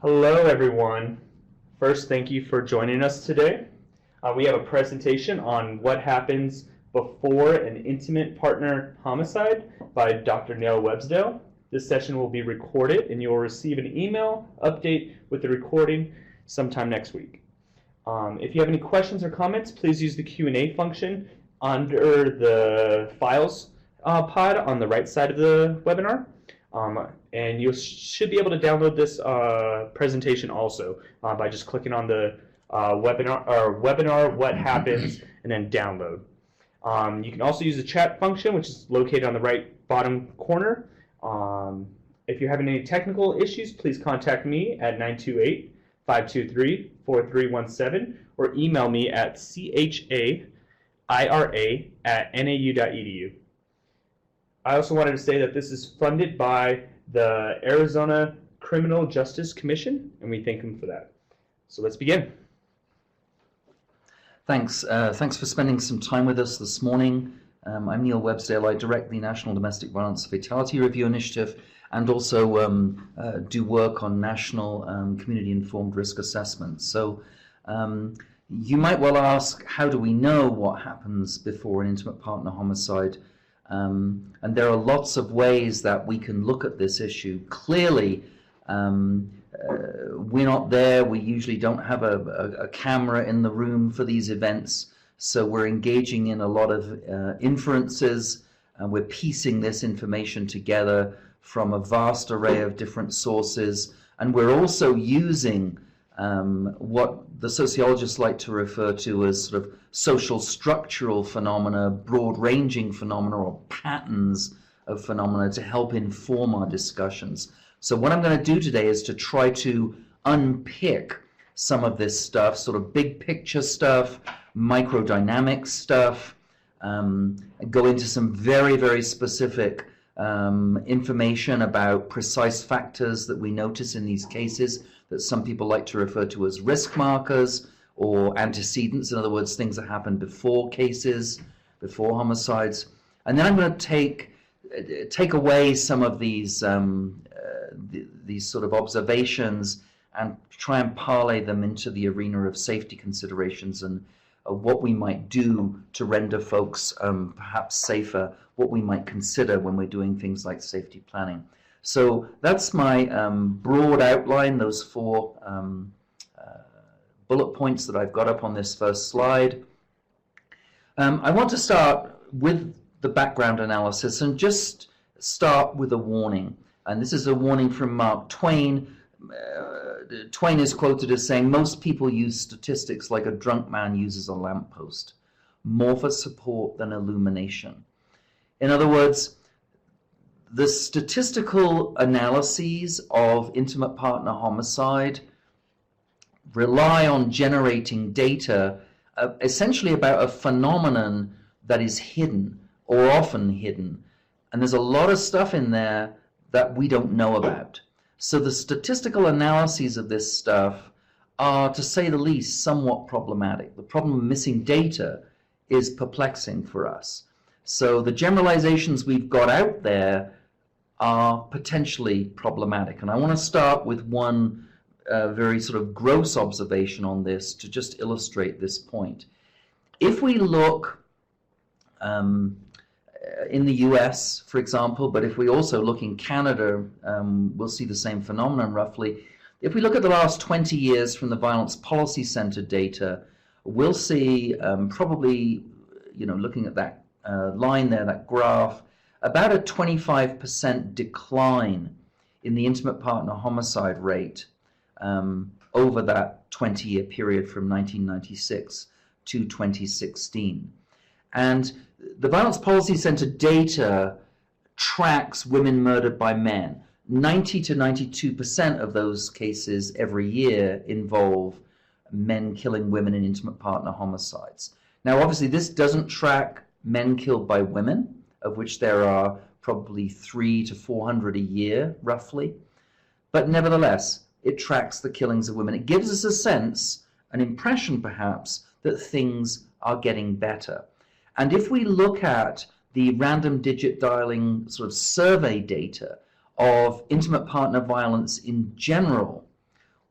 Hello, everyone. First, thank you for joining us today. We have a presentation on what happens before an intimate partner homicide by Dr. Neil Websdale. This session will be recorded, and you will receive an email update with the recording sometime next week. If you have any questions or comments, please use the Q&A function under the files pod on the right side of the webinar. And you should be able to download this presentation also by just clicking on the webinar what happens and then download. You can also use the chat function, which is located on the right bottom corner. If you're having any technical issues, please contact me at 928-523-4317 or email me at chaira@nau.edu. I also wanted to say that this is funded by the Arizona Criminal Justice Commission, and we thank them for that. So let's begin. Thanks. Thanks for spending some time with us this morning. I'm Neil Websdale. I direct the National Domestic Violence Fatality Review Initiative and also do work on national community-informed risk assessments. So you might well ask, how do we know what happens before an intimate partner homicide? And there are lots of ways that we can look at this issue. Clearly, we're not there. We usually don't have a camera in the room for these events. So we're engaging in a lot of inferences, and we're piecing this information together from a vast array of different sources. And we're also using what the sociologists like to refer to as sort of social structural phenomena, broad-ranging phenomena, or patterns of phenomena to help inform our discussions. So what I'm going to do today is to try to unpick some of this stuff, sort of big picture stuff, microdynamic stuff, go into some very, very specific information about precise factors that we notice in these cases that some people like to refer to as risk markers or antecedents, in other words, things that happen before cases, before homicides. And then I'm going to take away some of these sort of observations and try and parlay them into the arena of safety considerations and what we might do to render folks perhaps safer, what we might consider when we're doing things like safety planning. So that's my broad outline, those four bullet points that I've got up on this first slide. I want to start with the background analysis and just start with a warning. And this is a warning from Mark Twain. Twain is quoted as saying, "Most people use statistics like a drunk man uses a lamppost, more for support than illumination." In other words, the statistical analyses of intimate partner homicide rely on generating data essentially about a phenomenon that is hidden or often hidden. And there's a lot of stuff in there that we don't know about. So the statistical analyses of this stuff are, to say the least, somewhat problematic. The problem of missing data is perplexing for us. So the generalizations we've got out there are potentially problematic. And I want to start with one very sort of gross observation on this to just illustrate this point. If we look in the US, for example, but if we also look in Canada, we'll see the same phenomenon roughly. If we look at the last 20 years from the Violence Policy Center data, we'll see probably, looking at that line there, that graph, about a 25% decline in the intimate partner homicide rate over that 20-year period from 1996 to 2016. And the Violence Policy Center data tracks women murdered by men. 90 to 92% of those cases every year involve men killing women in intimate partner homicides. Now, obviously, this doesn't track men killed by women, of which there are probably 300 to 400 a year, roughly. But nevertheless, it tracks the killings of women. It gives us a sense, an impression perhaps, that things are getting better. And if we look at the random digit dialing sort of survey data of intimate partner violence in general,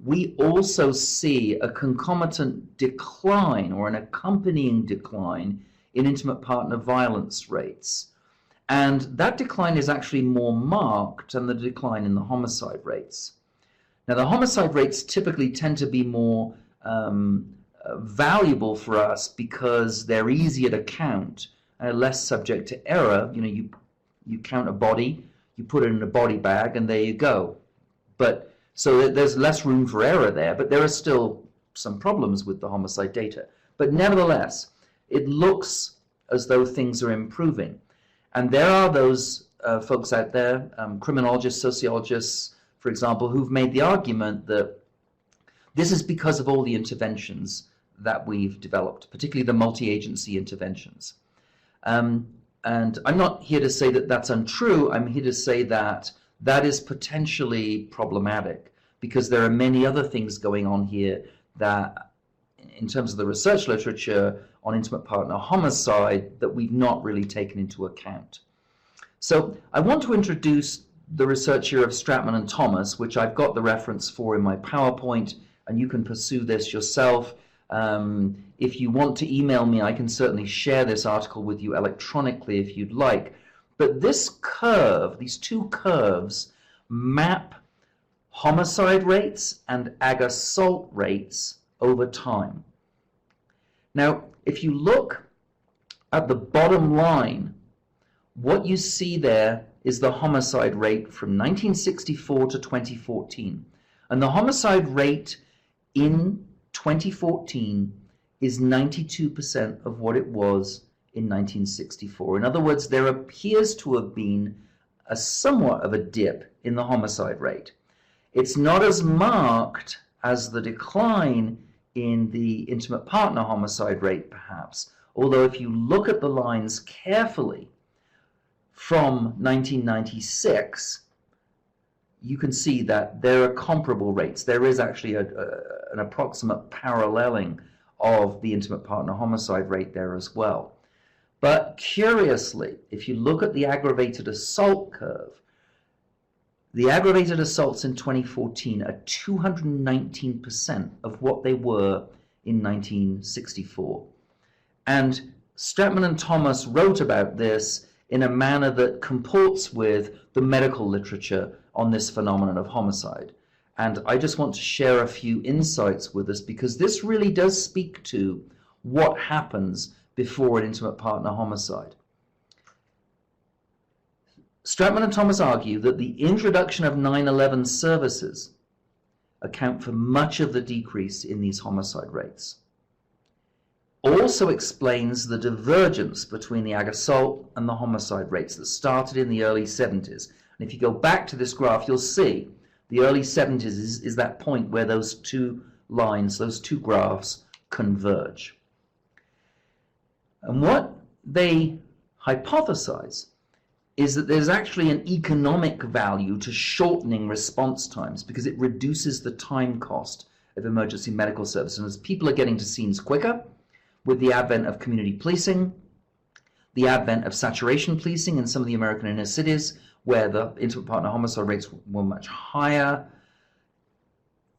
we also see a concomitant decline or an accompanying decline in intimate partner violence rates. And that decline is actually more marked than the decline in the homicide rates. Now, the homicide rates typically tend to be more valuable for us because they're easier to count, less subject to error. You count a body, you put it in a body bag, and there you go. But so there's less room for error there, but there are still some problems with the homicide data. But nevertheless, it looks as though things are improving. And there are those folks out there, criminologists, sociologists, for example, who've made the argument that this is because of all the interventions that we've developed, particularly the multi-agency interventions. And I'm not here to say that that's untrue. I'm here to say that that is potentially problematic because there are many other things going on here that, in terms of the research literature on intimate partner homicide, that we've not really taken into account. So I want to introduce the research here of Stratman and Thomas, which I've got the reference for in my PowerPoint, and you can pursue this yourself. If you want to email me, I can certainly share this article with you electronically if you'd like. But this curve, these two curves, map homicide rates and ag assault rates over time. Now, if you look at the bottom line, what you see there is the homicide rate from 1964 to 2014. And the homicide rate in 2014 is 92% of what it was in 1964. In other words, there appears to have been a somewhat of a dip in the homicide rate. It's not as marked as the decline in the intimate partner homicide rate, perhaps, although if you look at the lines carefully from 1996, you can see that there are comparable rates. There is actually an approximate paralleling of the intimate partner homicide rate there as well. But curiously, if you look at the aggravated assault curve, the aggravated assaults in 2014 are 219% of what they were in 1964. And Stratman and Thomas wrote about this in a manner that comports with the medical literature on this phenomenon of homicide. And I just want to share a few insights with us because this really does speak to what happens before an intimate partner homicide. Stratman and Thomas argue that the introduction of 9/11 services account for much of the decrease in these homicide rates. Also explains the divergence between the ag assault and the homicide rates that started in the early 70s. And if you go back to this graph, you'll see the early 70s is that point where those two lines, those two graphs converge. And what they hypothesize is that there's actually an economic value to shortening response times because it reduces the time cost of emergency medical services. And as people are getting to scenes quicker, with the advent of community policing, the advent of saturation policing in some of the American inner cities, where the intimate partner homicide rates were much higher,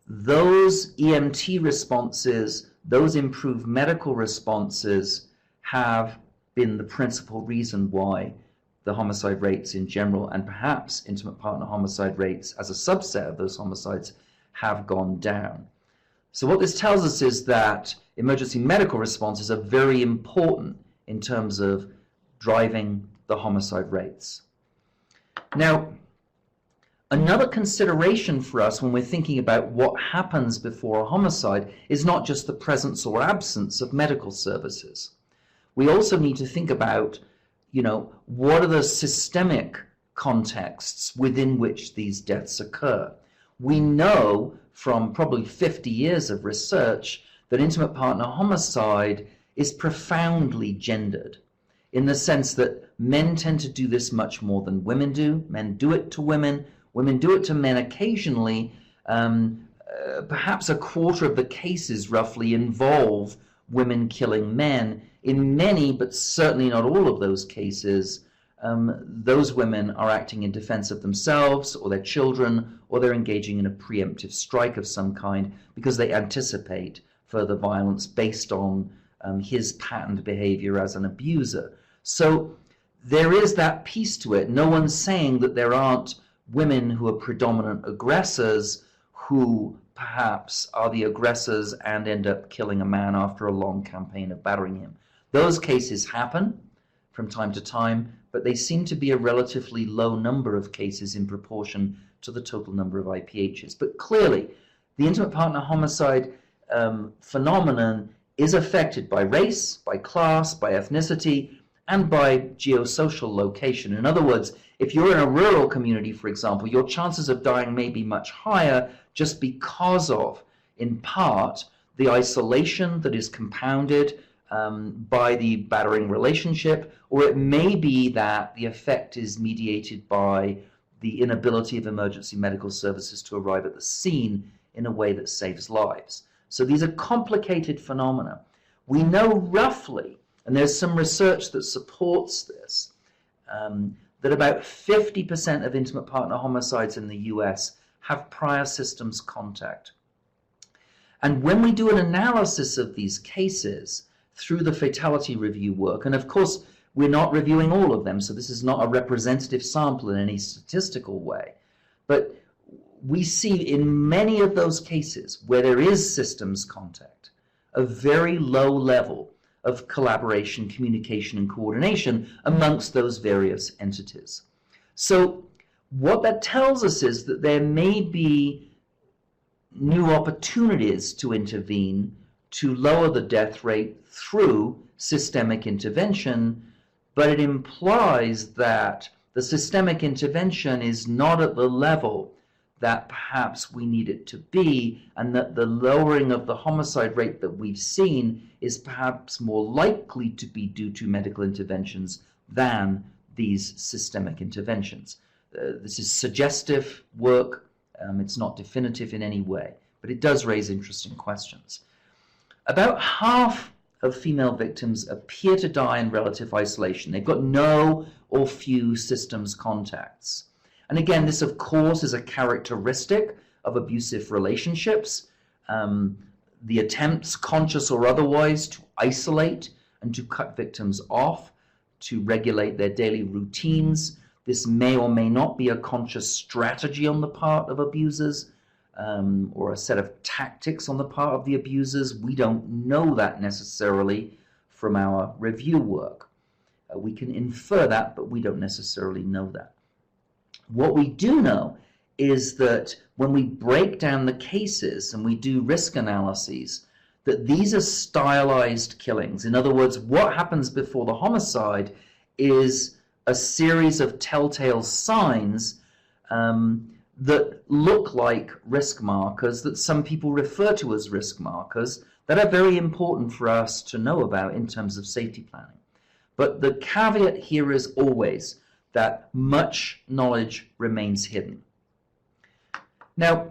those EMT responses, those improved medical responses have been the principal reason why the homicide rates in general, and perhaps intimate partner homicide rates as a subset of those homicides, have gone down. So what this tells us is that emergency medical responses are very important in terms of driving the homicide rates. Now, another consideration for us when we're thinking about what happens before a homicide is not just the presence or absence of medical services. We also need to think about, what are the systemic contexts within which these deaths occur. We know from probably 50 years of research that intimate partner homicide is profoundly gendered, in the sense that men tend to do this much more than women do. Men do it to women. Women do it to men occasionally. Perhaps a quarter of the cases roughly involve women killing men. In many, but certainly not all of those cases, those women are acting in defense of themselves or their children, or they're engaging in a preemptive strike of some kind because they anticipate further violence based on his patterned behavior as an abuser. So there is that piece to it. No one's saying that there aren't women who are predominant aggressors who perhaps are the aggressors and end up killing a man after a long campaign of battering him. Those cases happen from time to time, but they seem to be a relatively low number of cases in proportion to the total number of IPHs. But clearly, the intimate partner homicide phenomenon is affected by race, by class, by ethnicity, and by geosocial location. In other words, if you're in a rural community, for example, your chances of dying may be much higher just because of, in part, the isolation that is compounded by the battering relationship, or it may be that the effect is mediated by the inability of emergency medical services to arrive at the scene in a way that saves lives. So these are complicated phenomena. We know roughly, and there's some research that supports this, that about 50% of intimate partner homicides in the US have prior systems contact. And when we do an analysis of these cases through the fatality review work, and of course we're not reviewing all of them, so this is not a representative sample in any statistical way, but we see in many of those cases where there is systems contact a very low level of collaboration, communication, and coordination amongst those various entities. So what that tells us is that there may be new opportunities to intervene to lower the death rate through systemic intervention, but it implies that the systemic intervention is not at the level that perhaps we need it to be, and that the lowering of the homicide rate that we've seen is perhaps more likely to be due to medical interventions than these systemic interventions. This is suggestive work. It's not definitive in any way, but it does raise interesting questions. About half of female victims appear to die in relative isolation. They've got no or few systems contacts. And again, this of course is a characteristic of abusive relationships. The attempts, conscious or otherwise, to isolate and to cut victims off, to regulate their daily routines. This may or may not be a conscious strategy on the part of abusers, or a set of tactics on the part of the abusers. We don't know that necessarily from our review work. We can infer that, but we don't necessarily know that. What we do know is that when we break down the cases and we do risk analyses, that these are stylized killings. In other words, what happens before the homicide is a series of telltale signs that look like risk markers that some people refer to as risk markers that are very important for us to know about in terms of safety planning. But the caveat here is always that much knowledge remains hidden. Now,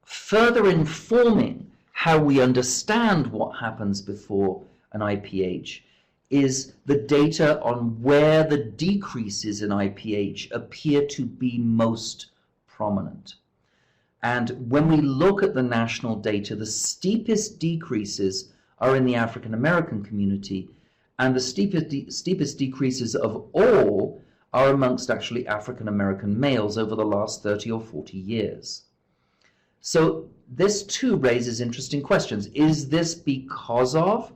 further informing how we understand what happens before an IPH is the data on where the decreases in IPH appear to be most prominent. And when we look at the national data, the steepest decreases are in the African American community, and the steepest decreases of all are amongst actually African American males over the last 30 or 40 years. So this too raises interesting questions. Is this because of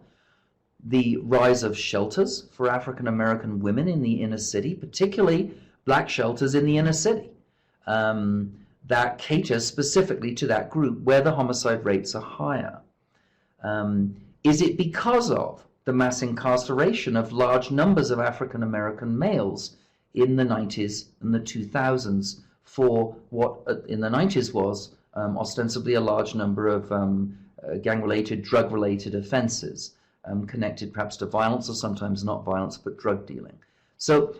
the rise of shelters for African American women in the inner city, particularly black shelters in the inner city, that cater specifically to that group where the homicide rates are higher? Is it because of the mass incarceration of large numbers of African American males in the 90s and the 2000s for what in the 90s was ostensibly a large number of gang-related, drug-related offenses connected perhaps to violence, or sometimes not violence, but drug dealing? So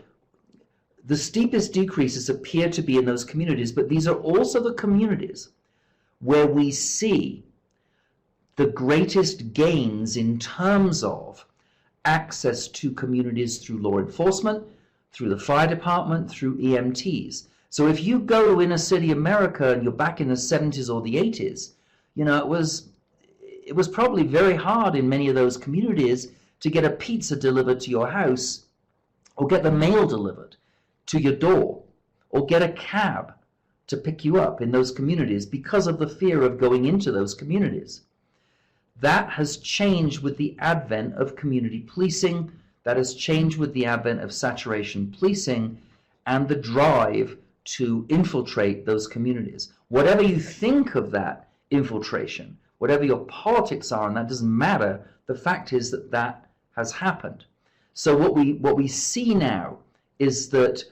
the steepest decreases appear to be in those communities, but these are also the communities where we see the greatest gains in terms of access to communities through law enforcement, through the fire department, through EMTs. So if you go to inner city America and you're back in the 70s or the 80s, you know, it was probably very hard in many of those communities to get a pizza delivered to your house, or get the mail delivered to your door, or get a cab to pick you up in those communities because of the fear of going into those communities. That has changed with the advent of community policing. That has changed with the advent of saturation policing and the drive to infiltrate those communities. Whatever you think of that infiltration, whatever your politics are, and that doesn't matter, the fact is that that has happened. So what we see now is that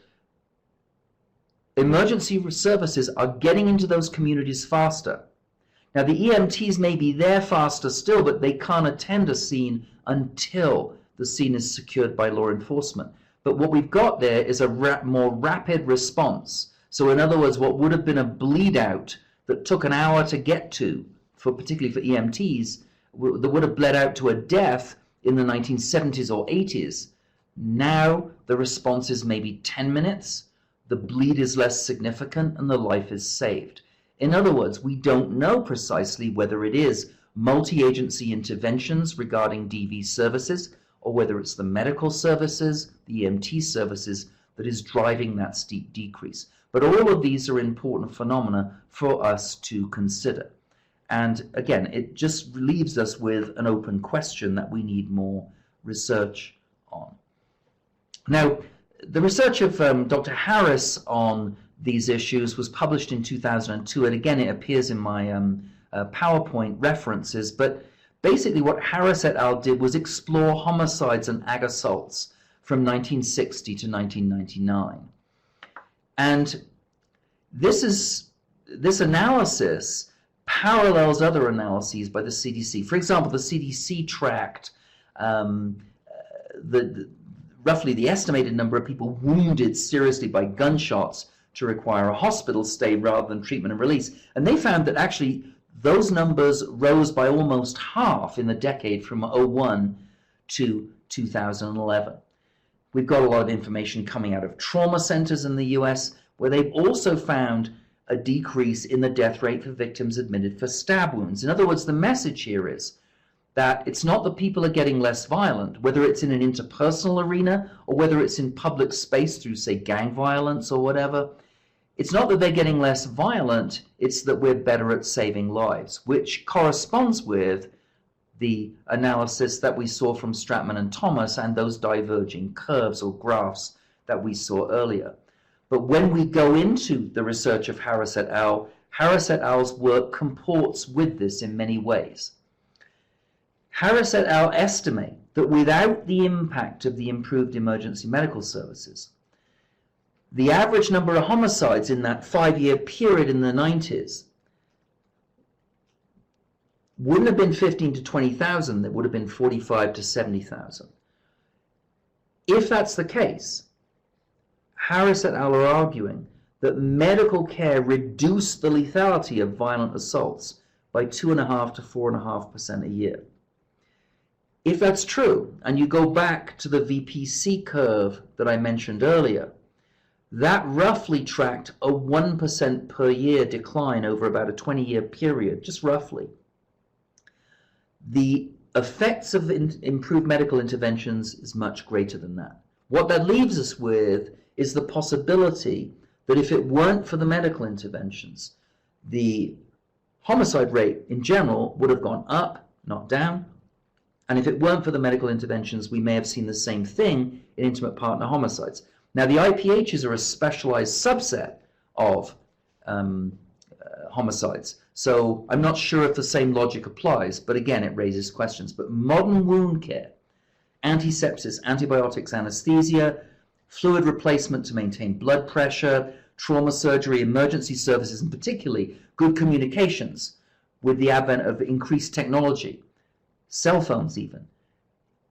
emergency services are getting into those communities faster. Now the EMTs may be there faster still, but they can't attend a scene until the scene is secured by law enforcement. But what we've got there is a more rapid response. So in other words, what would have been a bleed out that took an hour to get to, particularly for EMTs, that would have bled out to a death in the 1970s or 80s. Now the response is maybe 10 minutes, the bleed is less significant, and the life is saved. In other words, we don't know precisely whether it is multi-agency interventions regarding DV services, or whether it's the medical services, the EMT services, that is driving that steep decrease. But all of these are important phenomena for us to consider. And again, it just leaves us with an open question that we need more research on. Now, the research of Dr. Harris on these issues was published in 2002, and again, it appears in my PowerPoint references, but basically what Harris et al. Did was explore homicides and ag assaults from 1960 to 1999. And this analysis parallels other analyses by the CDC. For example, the CDC tracked roughly the estimated number of people wounded seriously by gunshots to require a hospital stay rather than treatment and release. And they found that actually those numbers rose by almost half in the decade from 2001 to 2011. We've got a lot of information coming out of trauma centers in the US, where they've also found a decrease in the death rate for victims admitted for stab wounds. In other words, the message here is that it's not that people are getting less violent, whether it's in an interpersonal arena or whether it's in public space through, say, gang violence or whatever. It's not that they're getting less violent, it's that we're better at saving lives, which corresponds with the analysis that we saw from Stratman and Thomas and those diverging curves or graphs that we saw earlier. But when we go into the research of Harris et al., Harris et al.'s work comports with this in many ways. Harris et al. Estimate that without the impact of the improved emergency medical services, the average number of homicides in that 5-year period in the 90s wouldn't have been 15 to 20,000, it would have been 45 to 70,000. If that's the case, Harris et al. Are arguing that medical care reduced the lethality of violent assaults by 2.5% to 4.5% a year. If that's true, and you go back to the VPC curve that I mentioned earlier, that roughly tracked a 1% per year decline over about a 20-year period, just roughly. The effects of improved medical interventions is much greater than that. What that leaves us with is the possibility that if it weren't for the medical interventions, the homicide rate in general would have gone up, not down. And if it weren't for the medical interventions, we may have seen the same thing in intimate partner homicides. Now, the IPHs are a specialized subset of homicides. So I'm not sure if the same logic applies, but again, it raises questions. But modern wound care, antisepsis, antibiotics, anesthesia, fluid replacement to maintain blood pressure, trauma surgery, emergency services, and particularly good communications with the advent of increased technology, cell phones even,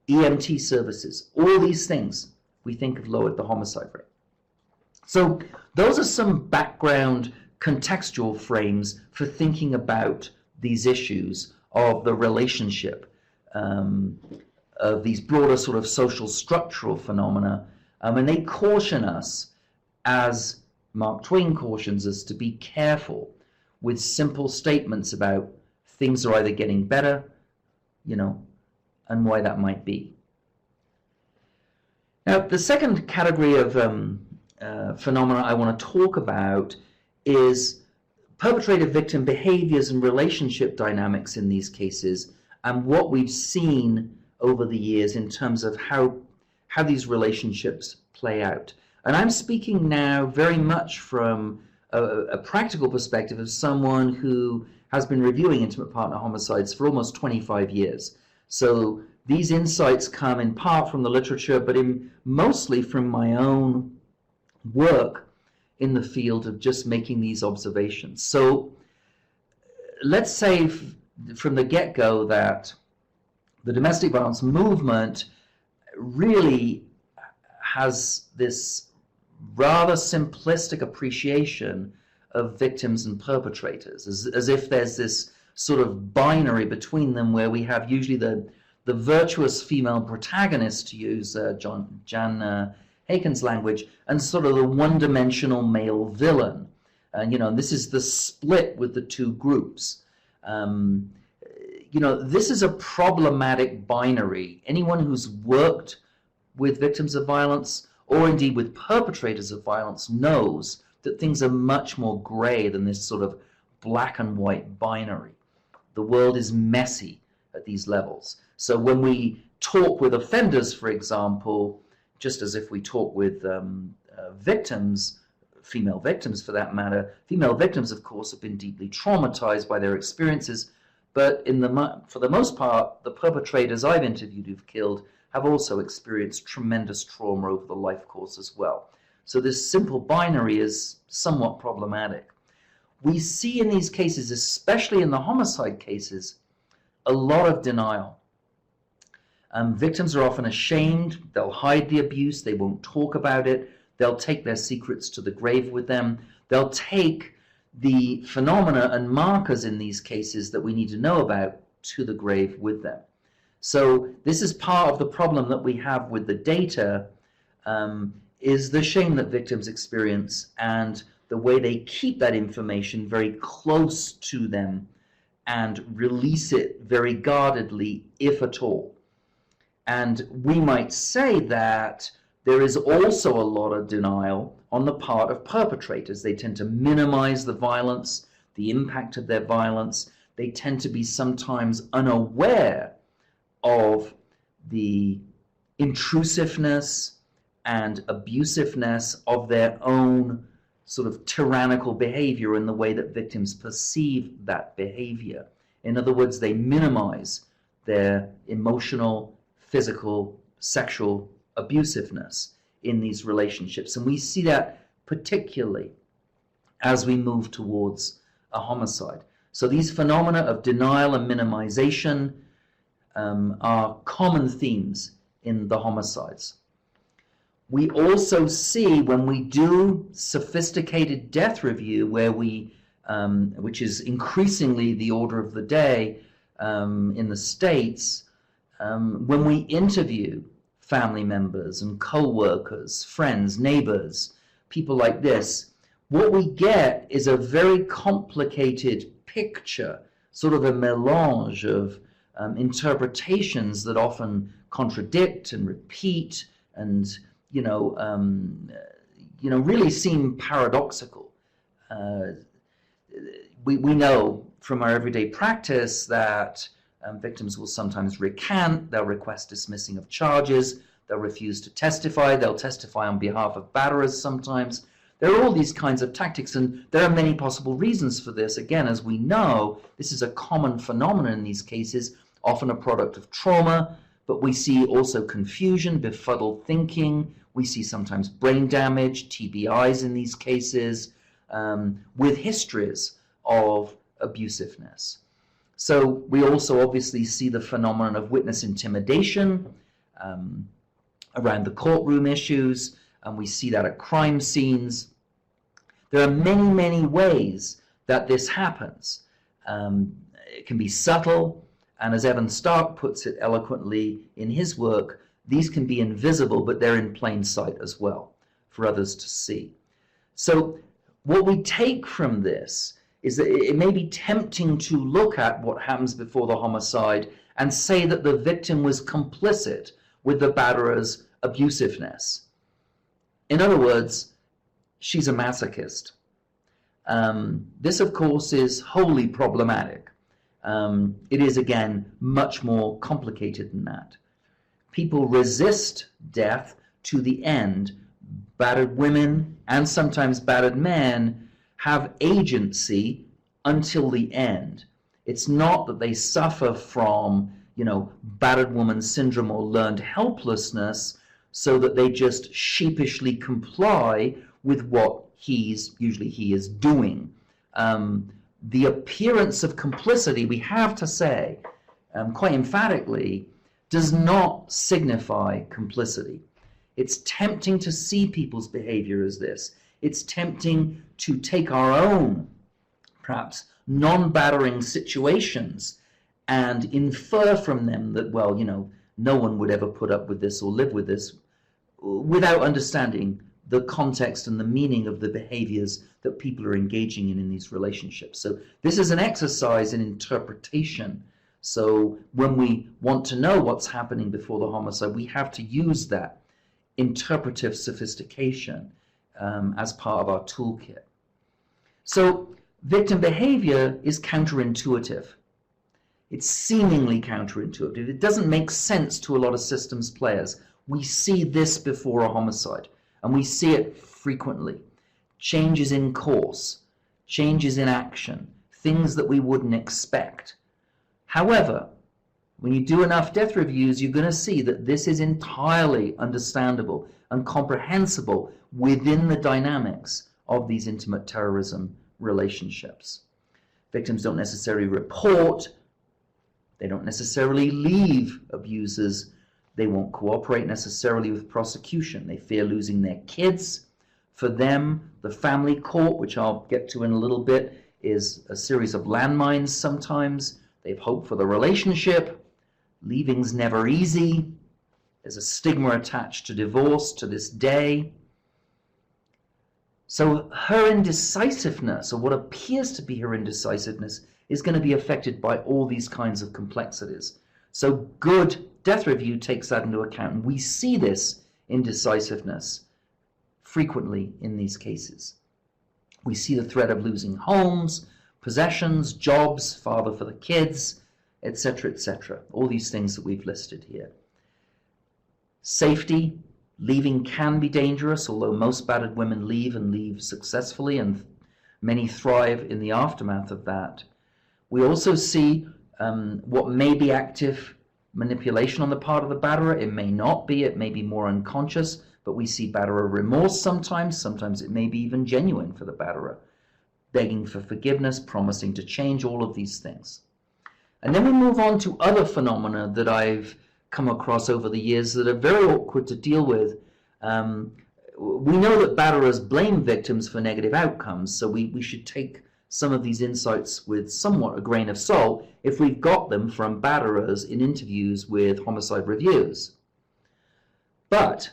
EMT services, all these things we think have lowered the homicide rate. So those are some background contextual frames for thinking about these issues of the relationship of these broader sort of social structural phenomena And they caution us, as Mark Twain cautions us, to be careful with simple statements about things are either getting better, and why that might be. Now, the second category of phenomena I want to talk about is perpetrator-victim behaviors and relationship dynamics in these cases, and what we've seen over the years in terms of how these relationships play out. And I'm speaking now very much from a practical perspective of someone who has been reviewing intimate partner homicides for almost 25 years. So these insights come in part from the literature, but mostly from my own work in the field of just making these observations. So let's say from the get-go that the domestic violence movement really has this rather simplistic appreciation of victims and perpetrators, as if there's this sort of binary between them, where we have usually the virtuous female protagonist, to use Jan Haken's language, and sort of the one-dimensional male villain. And this is the split with the two groups. This is a problematic binary. Anyone who's worked with victims of violence, or indeed with perpetrators of violence, knows that things are much more gray than this sort of black and white binary. The world is messy at these levels. So when we talk with offenders, for example, just as if we talk with victims, female victims for that matter, female victims, of course, have been deeply traumatized by their experiences, but for the most part, the perpetrators I've interviewed who've killed have also experienced tremendous trauma over the life course as well. So this simple binary is somewhat problematic. We see in these cases, especially in the homicide cases, a lot of denial. Victims are often ashamed. They'll hide the abuse. They won't talk about it. They'll take their secrets to the grave with them. They'll take the phenomena and markers in these cases that we need to know about to the grave with them. So this is part of the problem that we have with the data, is the shame that victims experience and the way they keep that information very close to them and release it very guardedly, if at all. And we might say that there is also a lot of denial on the part of perpetrators. They tend to minimize the violence, the impact of their violence. They tend to be sometimes unaware of the intrusiveness and abusiveness of their own sort of tyrannical behavior in the way that victims perceive that behavior. In other words, they minimize their emotional, physical, sexual abusiveness in these relationships. And we see that particularly as we move towards a homicide. So these phenomena of denial and minimization are common themes in the homicides. We also see, when we do sophisticated death review, where we, which is increasingly the order of the day in the States, when we interview family members and co-workers, friends, neighbors, people like this, what we get is a very complicated picture, sort of a melange of interpretations that often contradict and repeat and really seem paradoxical. We know from our everyday practice that victims will sometimes recant, they'll request dismissing of charges, they'll refuse to testify, they'll testify on behalf of batterers sometimes. There are all these kinds of tactics, and there are many possible reasons for this. Again, as we know, this is a common phenomenon in these cases, often a product of trauma, but we see also confusion, befuddled thinking. We see sometimes brain damage, TBIs in these cases, with histories of abusiveness. So we also obviously see the phenomenon of witness intimidation around the courtroom issues, and we see that at crime scenes. There are many, many ways that this happens. It can be subtle, and as Evan Stark puts it eloquently in his work, these can be invisible, but they're in plain sight as well for others to see. So what we take from this is that it may be tempting to look at what happens before the homicide and say that the victim was complicit with the batterer's abusiveness. In other words, she's a masochist. This, of course, is wholly problematic. It is, again, much more complicated than that. People resist death to the end. Battered women and sometimes battered men have agency until the end. It's not that they suffer from, battered woman syndrome or learned helplessness, so that they just sheepishly comply with what he is doing. The appearance of complicity, we have to say, quite emphatically, does not signify complicity. It's tempting to see people's behavior as this. It's tempting to take our own, perhaps, non-battering situations and infer from them that, well, no one would ever put up with this or live with this, without understanding the context and the meaning of the behaviors that people are engaging in these relationships. So this is an exercise in interpretation. So when we want to know what's happening before the homicide, we have to use that interpretive sophistication as part of our toolkit. So victim behavior is counterintuitive. It's seemingly counterintuitive. It doesn't make sense to a lot of systems players. We see this before a homicide, and we see it frequently. Changes in course, changes in action, things that we wouldn't expect. However, when you do enough death reviews, you're going to see that this is entirely understandable and comprehensible within the dynamics of these intimate terrorism relationships. Victims don't necessarily report, they don't necessarily leave abusers, they won't cooperate necessarily with prosecution, they fear losing their kids. For them, the family court, which I'll get to in a little bit, is a series of landmines sometimes. They've hoped for the relationship. Leaving's never easy. There's a stigma attached to divorce to this day. So her indecisiveness, or what appears to be her indecisiveness, is going to be affected by all these kinds of complexities. So good death review takes that into account. And we see this indecisiveness frequently in these cases. We see the threat of losing homes, possessions, jobs, father for the kids, etc., etc. All these things that we've listed here. Safety, leaving can be dangerous, although most battered women leave and leave successfully, and many thrive in the aftermath of that. We also see what may be active manipulation on the part of the batterer. It may not be, it may be more unconscious, but we see batterer remorse sometimes it may be even genuine for the batterer, begging for forgiveness, promising to change, all of these things. And then we move on to other phenomena that I've come across over the years that are very awkward to deal with. We know that batterers blame victims for negative outcomes, so we should take some of these insights with somewhat a grain of salt if we've got them from batterers in interviews with homicide reviewers. But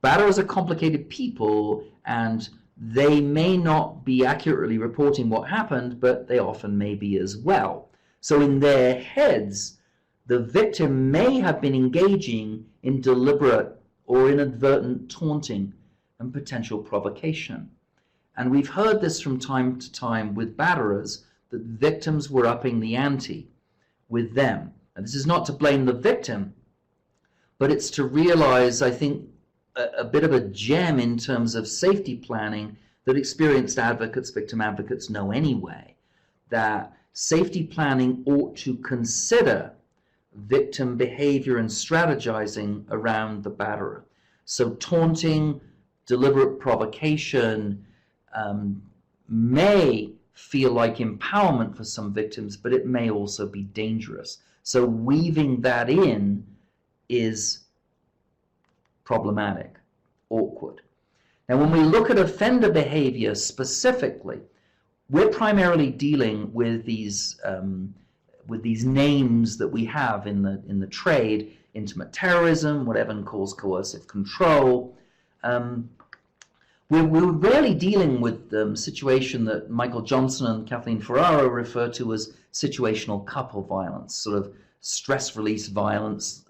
batterers are complicated people, and they may not be accurately reporting what happened, but they often may be as well. So in their heads, the victim may have been engaging in deliberate or inadvertent taunting and potential provocation. And we've heard this from time to time with batterers, that victims were upping the ante with them. And this is not to blame the victim, but it's to realize, I think, a bit of a gem in terms of safety planning that experienced advocates, victim advocates know anyway, that safety planning ought to consider victim behavior and strategizing around the batterer. So taunting, deliberate provocation may feel like empowerment for some victims, but it may also be dangerous. So weaving that in is problematic, awkward. Now, when we look at offender behavior specifically, we're primarily dealing with these names that we have in the trade intimate terrorism, what Evan calls coercive control. We're rarely dealing with the situation that Michael Johnson and Kathleen Ferraro refer to as situational couple violence, sort of stress release violence,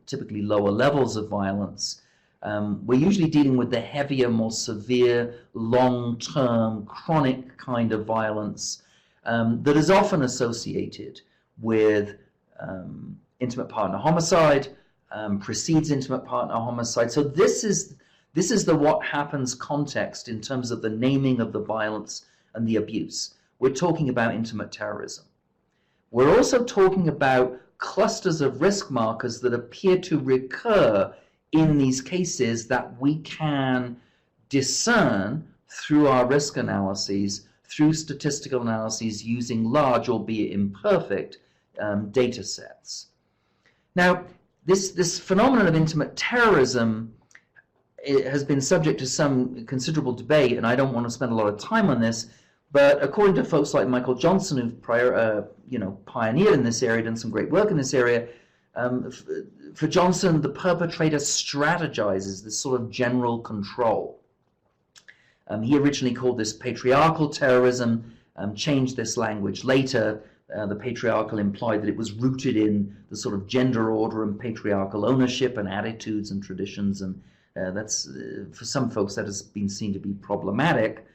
typically lower levels of violence. We're usually dealing with the heavier, more severe, long-term, chronic kind of violence that is often associated with intimate partner homicide, precedes intimate partner homicide. So this is the what happens context in terms of the naming of the violence and the abuse. We're talking about intimate terrorism. We're also talking about clusters of risk markers that appear to recur in these cases that we can discern through our risk analyses, through statistical analyses using large, albeit imperfect, data sets. Now, this phenomenon of intimate terrorism, it has been subject to some considerable debate, and I don't want to spend a lot of time on this, but according to folks like Michael Johnson, who've pioneered in this area, done some great work in this area, for Johnson, the perpetrator strategizes this sort of general control. He originally called this patriarchal terrorism, changed this language later. The patriarchal implied that it was rooted in the sort of gender order and patriarchal ownership and attitudes and traditions, and that's for some folks that has been seen to be problematic.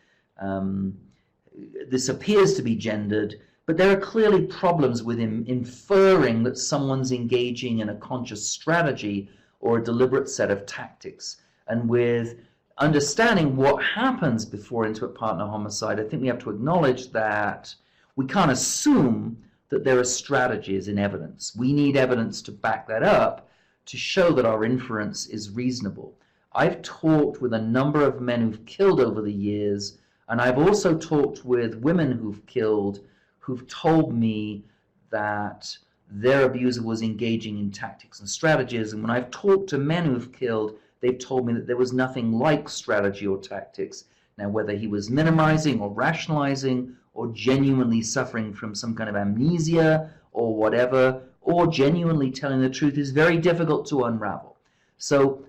This appears to be gendered, but there are clearly problems with him inferring that someone's engaging in a conscious strategy or a deliberate set of tactics. And with understanding what happens before intimate partner homicide, I think we have to acknowledge that we can't assume that there are strategies in evidence. We need evidence to back that up to show that our inference is reasonable. I've talked with a number of men who've killed over the years, and I've also talked with women who've killed who've told me that their abuser was engaging in tactics and strategies. And when I've talked to men who've killed, they've told me that there was nothing like strategy or tactics. Now, whether he was minimizing or rationalizing or genuinely suffering from some kind of amnesia or whatever, or genuinely telling the truth is very difficult to unravel. So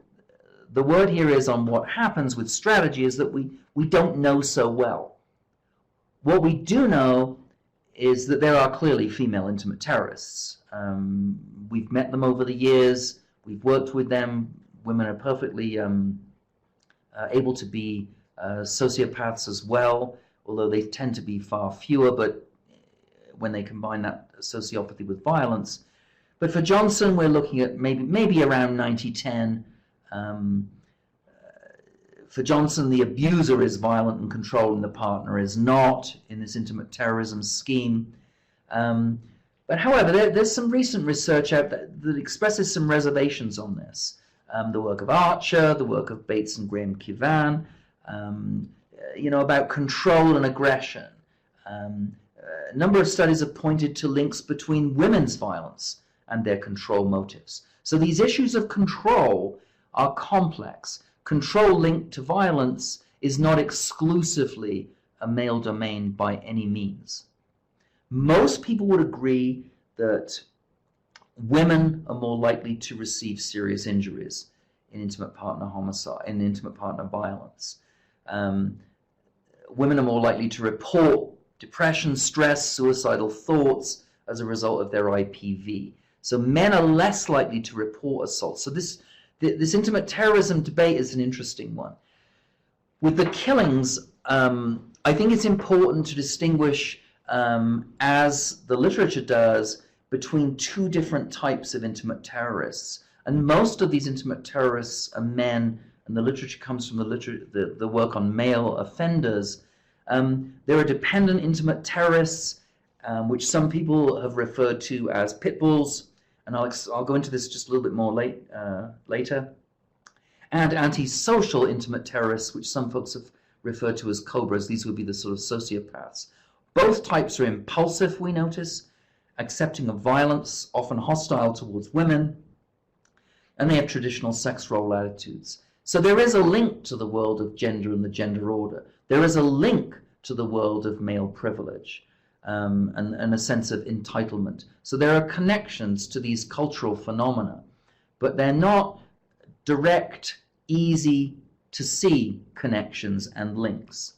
the word here is on what happens with strategy is that we don't know so well. What we do know is that there are clearly female intimate terrorists. We've met them over the years. We've worked with them. Women are perfectly able to be sociopaths as well, although they tend to be far fewer, but when they combine that sociopathy with violence. But for Johnson, we're looking at maybe around 90-10. For Johnson, the abuser is violent and controlling, the partner is not in this intimate terrorism scheme. But however, there's some recent research out that expresses some reservations on this. The work of Archer, the work of Bates and Graham Kivan, about control and aggression. A number of studies have pointed to links between women's violence and their control motives. So these issues of control are complex. Control linked to violence is not exclusively a male domain by any means. Most people would agree that women are more likely to receive serious injuries in intimate partner homicide, in intimate partner violence. Women are more likely to report depression, stress, suicidal thoughts as a result of their IPV. So men are less likely to report assault. So this intimate terrorism debate is an interesting one. With the killings, I think it's important to distinguish, as the literature does, between two different types of intimate terrorists. And most of these intimate terrorists are men, and the literature comes from the work on male offenders. There are dependent intimate terrorists, which some people have referred to as pit bulls, and I'll go into this just a little bit more later. And antisocial intimate terrorists, which some folks have referred to as cobras. These would be the sort of sociopaths. Both types are impulsive, we notice, accepting of violence, often hostile towards women, and they have traditional sex role attitudes. So there is a link to the world of gender and the gender order. There is a link to the world of male privilege. And a sense of entitlement. So there are connections to these cultural phenomena. but they're not direct, easy to see connections and links.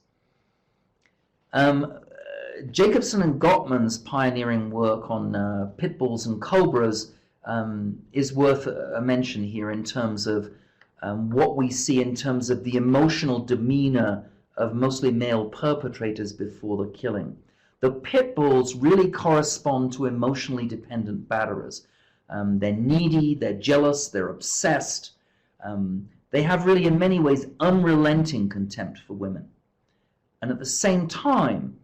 Jacobson and Gottman's pioneering work on pit bulls and cobras is worth a mention here in terms of what we see in terms of the emotional demeanor of mostly male perpetrators before the killing. The pit bulls really correspond to emotionally dependent batterers. They're needy, they're jealous, they're obsessed. They have really, in many ways, unrelenting contempt for women. And at the same time,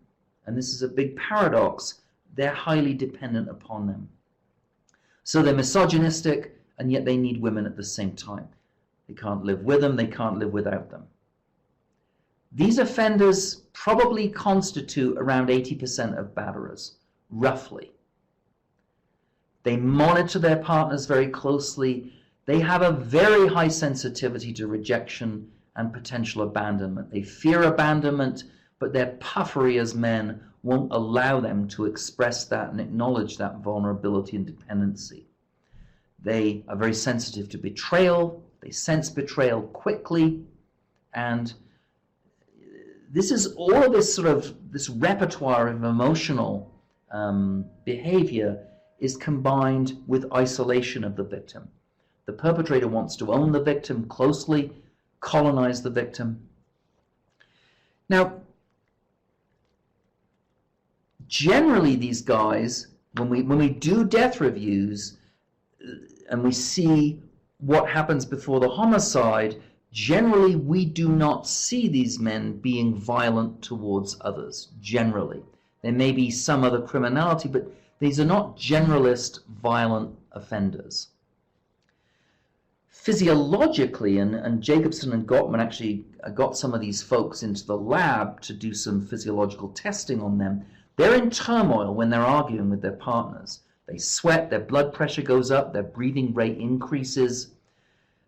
and this is a big paradox, they're highly dependent upon them. So they're misogynistic, and yet they need women at the same time. They can't live with them, they can't live without them. These offenders probably constitute around 80% of batterers, roughly. They monitor their partners very closely. They have a very high sensitivity to rejection and potential abandonment. They fear abandonment, but their puffery as men won't allow them to express that and acknowledge that vulnerability and dependency. They are very sensitive to betrayal. They sense betrayal quickly, and this is all of this repertoire of emotional behavior is combined with isolation of the victim. The perpetrator wants to own the victim closely, colonize the victim. Now, generally these guys, when we do death reviews and we see what happens before the homicide, generally we do not see these men being violent towards others, generally. There may be some other criminality, but these are not generalist violent offenders. Physiologically, and Jacobson and Gottman actually got some of these folks into the lab to do some physiological testing on them. They're in turmoil when they're arguing with their partners. They sweat, their blood pressure goes up, their breathing rate increases.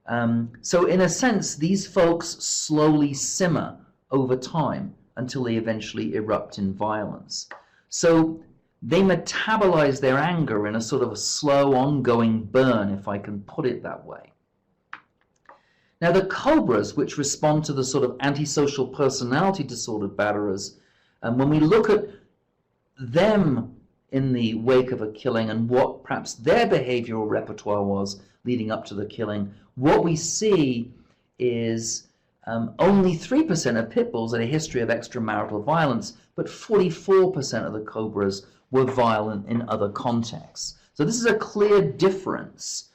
So in a sense, these folks slowly simmer over time until they eventually erupt in violence. So they metabolize their anger in a sort of a slow, ongoing burn, if I can put it that way. Now, the cobras, which respond to the sort of antisocial personality disordered batterers, and when we look at them in the wake of a killing and what perhaps their behavioral repertoire was leading up to the killing, what we see is only 3% of pit bulls had a history of extramarital violence, but 44% of the cobras were violent in other contexts. So this is a clear difference.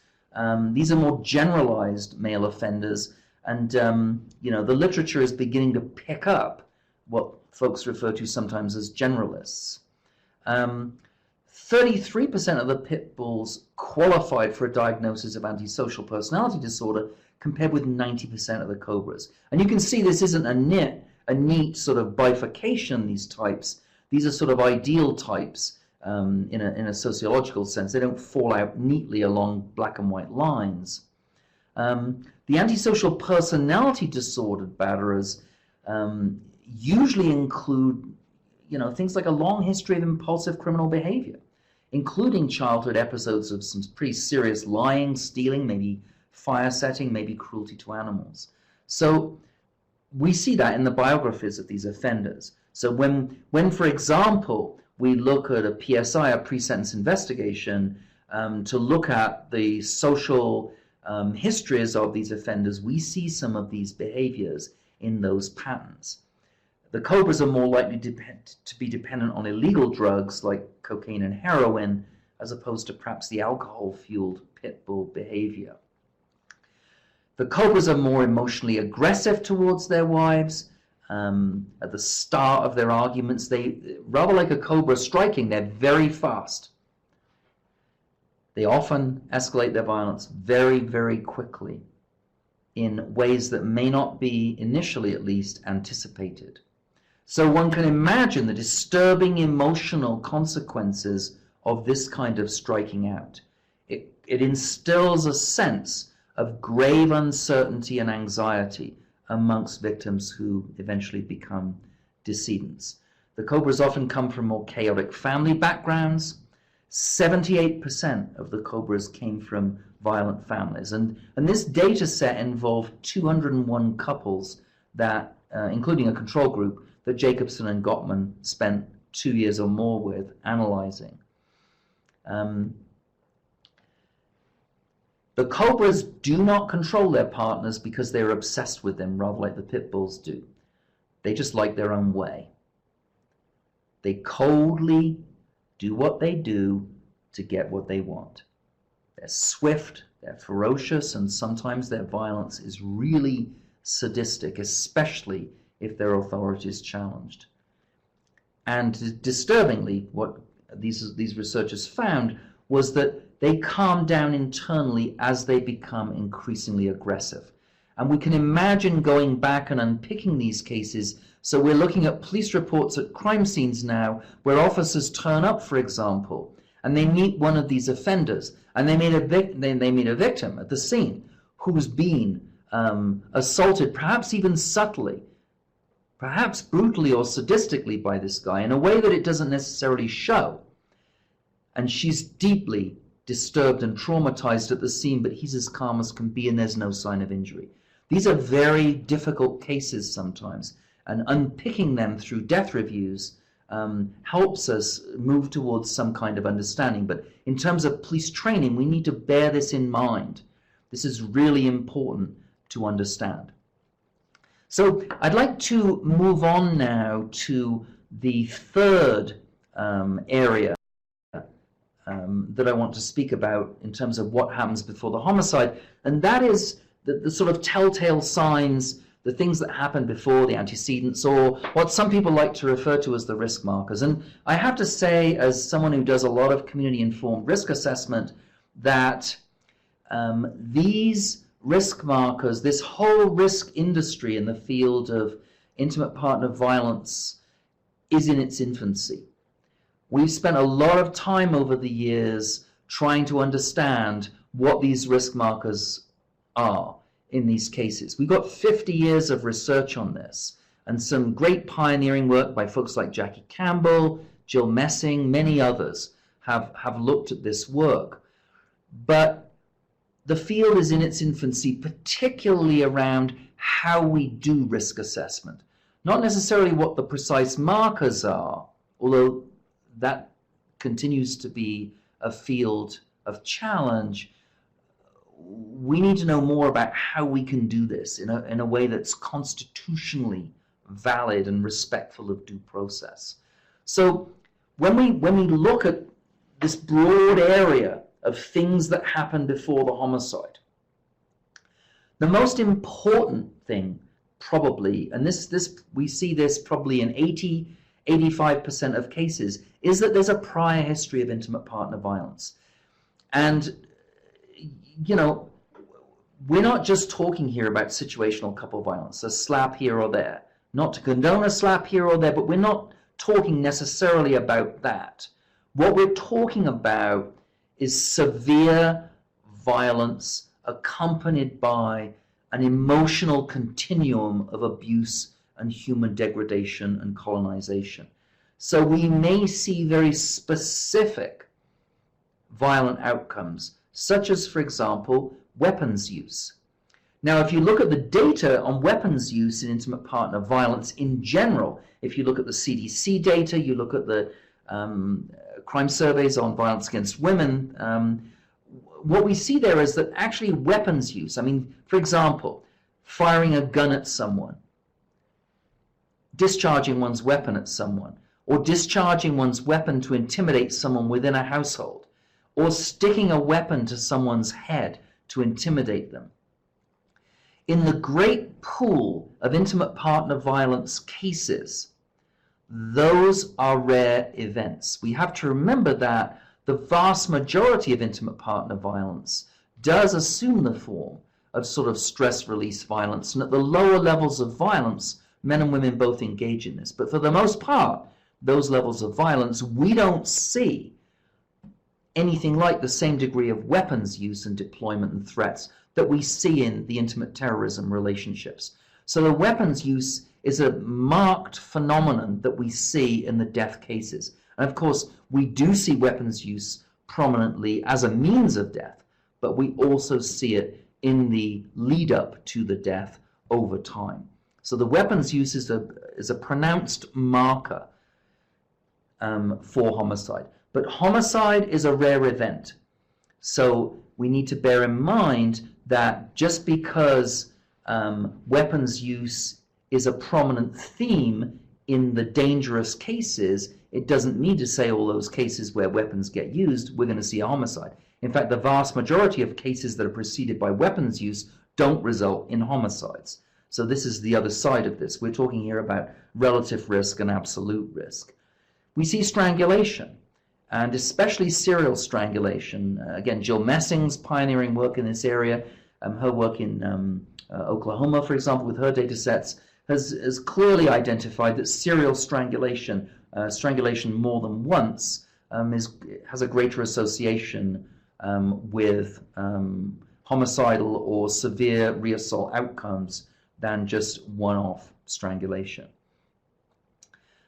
These are more generalized male offenders, and the literature is beginning to pick up what folks refer to sometimes as generalists. 33% of the pit bulls qualified for a diagnosis of antisocial personality disorder, compared with 90% of the cobras. And you can see this isn't a neat sort of bifurcation, these types. These are sort of ideal types in a sociological sense. They don't fall out neatly along black and white lines. The antisocial personality disordered batterers usually include things like a long history of impulsive criminal behavior, including childhood episodes of some pretty serious lying, stealing, maybe fire setting, maybe cruelty to animals. So we see that in the biographies of these offenders. So when for example, we look at a PSI, a pre-sentence investigation, to look at the social histories of these offenders, we see some of these behaviors in those patterns. The cobras are more likely to be dependent on illegal drugs like cocaine and heroin, as opposed to perhaps the alcohol-fueled pit bull behavior. The cobras are more emotionally aggressive towards their wives. At the start of their arguments, they, rather like a cobra striking, they're very fast. They often escalate their violence very, very quickly in ways that may not be, initially at least, anticipated. So one can imagine the disturbing emotional consequences of this kind of striking out. It instills a sense of grave uncertainty and anxiety amongst victims who eventually become decedents. The cobras often come from more chaotic family backgrounds. 78% of the cobras came from violent families. And this data set involved 201 couples that, including a control group, that Jacobson and Gottman spent 2 years or more with analyzing. The cobras do not control their partners because they're obsessed with them, rather like the pit bulls do. They just like their own way. They coldly do what they do to get what they want. They're swift, they're ferocious, and sometimes their violence is really sadistic, especially if their authority is challenged. And disturbingly, what these researchers found was that they calm down internally as they become increasingly aggressive. And we can imagine going back and unpicking these cases. So we're looking at police reports at crime scenes now where officers turn up, for example, and they meet one of these offenders, and they meet a victim at the scene who's been assaulted, perhaps even subtly, perhaps brutally or sadistically by this guy in a way that it doesn't necessarily show. And she's deeply disturbed and traumatized at the scene, but he's as calm as can be and there's no sign of injury. These are very difficult cases sometimes, and unpicking them through death reviews helps us move towards some kind of understanding. But in terms of police training, we need to bear this in mind. This is really important to understand. So I'd like to move on now to the third area that I want to speak about in terms of what happens before the homicide, and that is the sort of telltale signs, the things that happen before the antecedents, or what some people like to refer to as the risk markers. And I have to say, as someone who does a lot of community-informed risk assessment, that these risk markers, this whole risk industry in the field of intimate partner violence is in its infancy. We've spent a lot of time over the years trying to understand what these risk markers are in these cases. We've got 50 years of research on this, and some great pioneering work by folks like Jackie Campbell, Jill Messing, many others have looked at this work. But the field is in its infancy, particularly around how we do risk assessment. Not necessarily what the precise markers are, although that continues to be a field of challenge. We need to know more about how we can do this in a way that's constitutionally valid and respectful of due process. So when we look at this broad area of things that happen before the homicide, the most important thing probably, and this we see this probably in 85% of cases, is that there's a prior history of intimate partner violence. And, you know, we're not just talking here about situational couple violence, a slap here or there. Not to condone a slap here or there, but we're not talking necessarily about that. What we're talking about is severe violence accompanied by an emotional continuum of abuse and human degradation and colonization. So we may see very specific violent outcomes, such as, for example, weapons use. Now, if you look at the data on weapons use in intimate partner violence in general, if you look at the CDC data, you look at the crime surveys on violence against women, what we see there is that actually weapons use, I mean, for example, firing a gun at someone, discharging one's weapon at someone, or discharging one's weapon to intimidate someone within a household, or sticking a weapon to someone's head to intimidate them. In the great pool of intimate partner violence cases, those are rare events. We have to remember that the vast majority of intimate partner violence does assume the form of sort of stress release violence, and at the lower levels of violence, men and women both engage in this. But for the most part, those levels of violence, we don't see anything like the same degree of weapons use and deployment and threats that we see in the intimate terrorism relationships. So the weapons use is a marked phenomenon that we see in the death cases. And of course, we do see weapons use prominently as a means of death, but we also see it in the lead up to the death over time. So the weapons use is a pronounced marker for homicide. But homicide is a rare event. So we need to bear in mind that just because weapons use is a prominent theme in the dangerous cases, it doesn't mean to say all those cases where weapons get used, we're going to see a homicide. In fact, the vast majority of cases that are preceded by weapons use don't result in homicides. So this is the other side of this. We're talking here about relative risk and absolute risk. We see strangulation, and especially serial strangulation. Again, Jill Messing's pioneering work in this area, her work in Oklahoma, for example, with her data sets, has clearly identified that serial strangulation, strangulation more than once, has a greater association with homicidal or severe reassault outcomes than just one-off strangulation.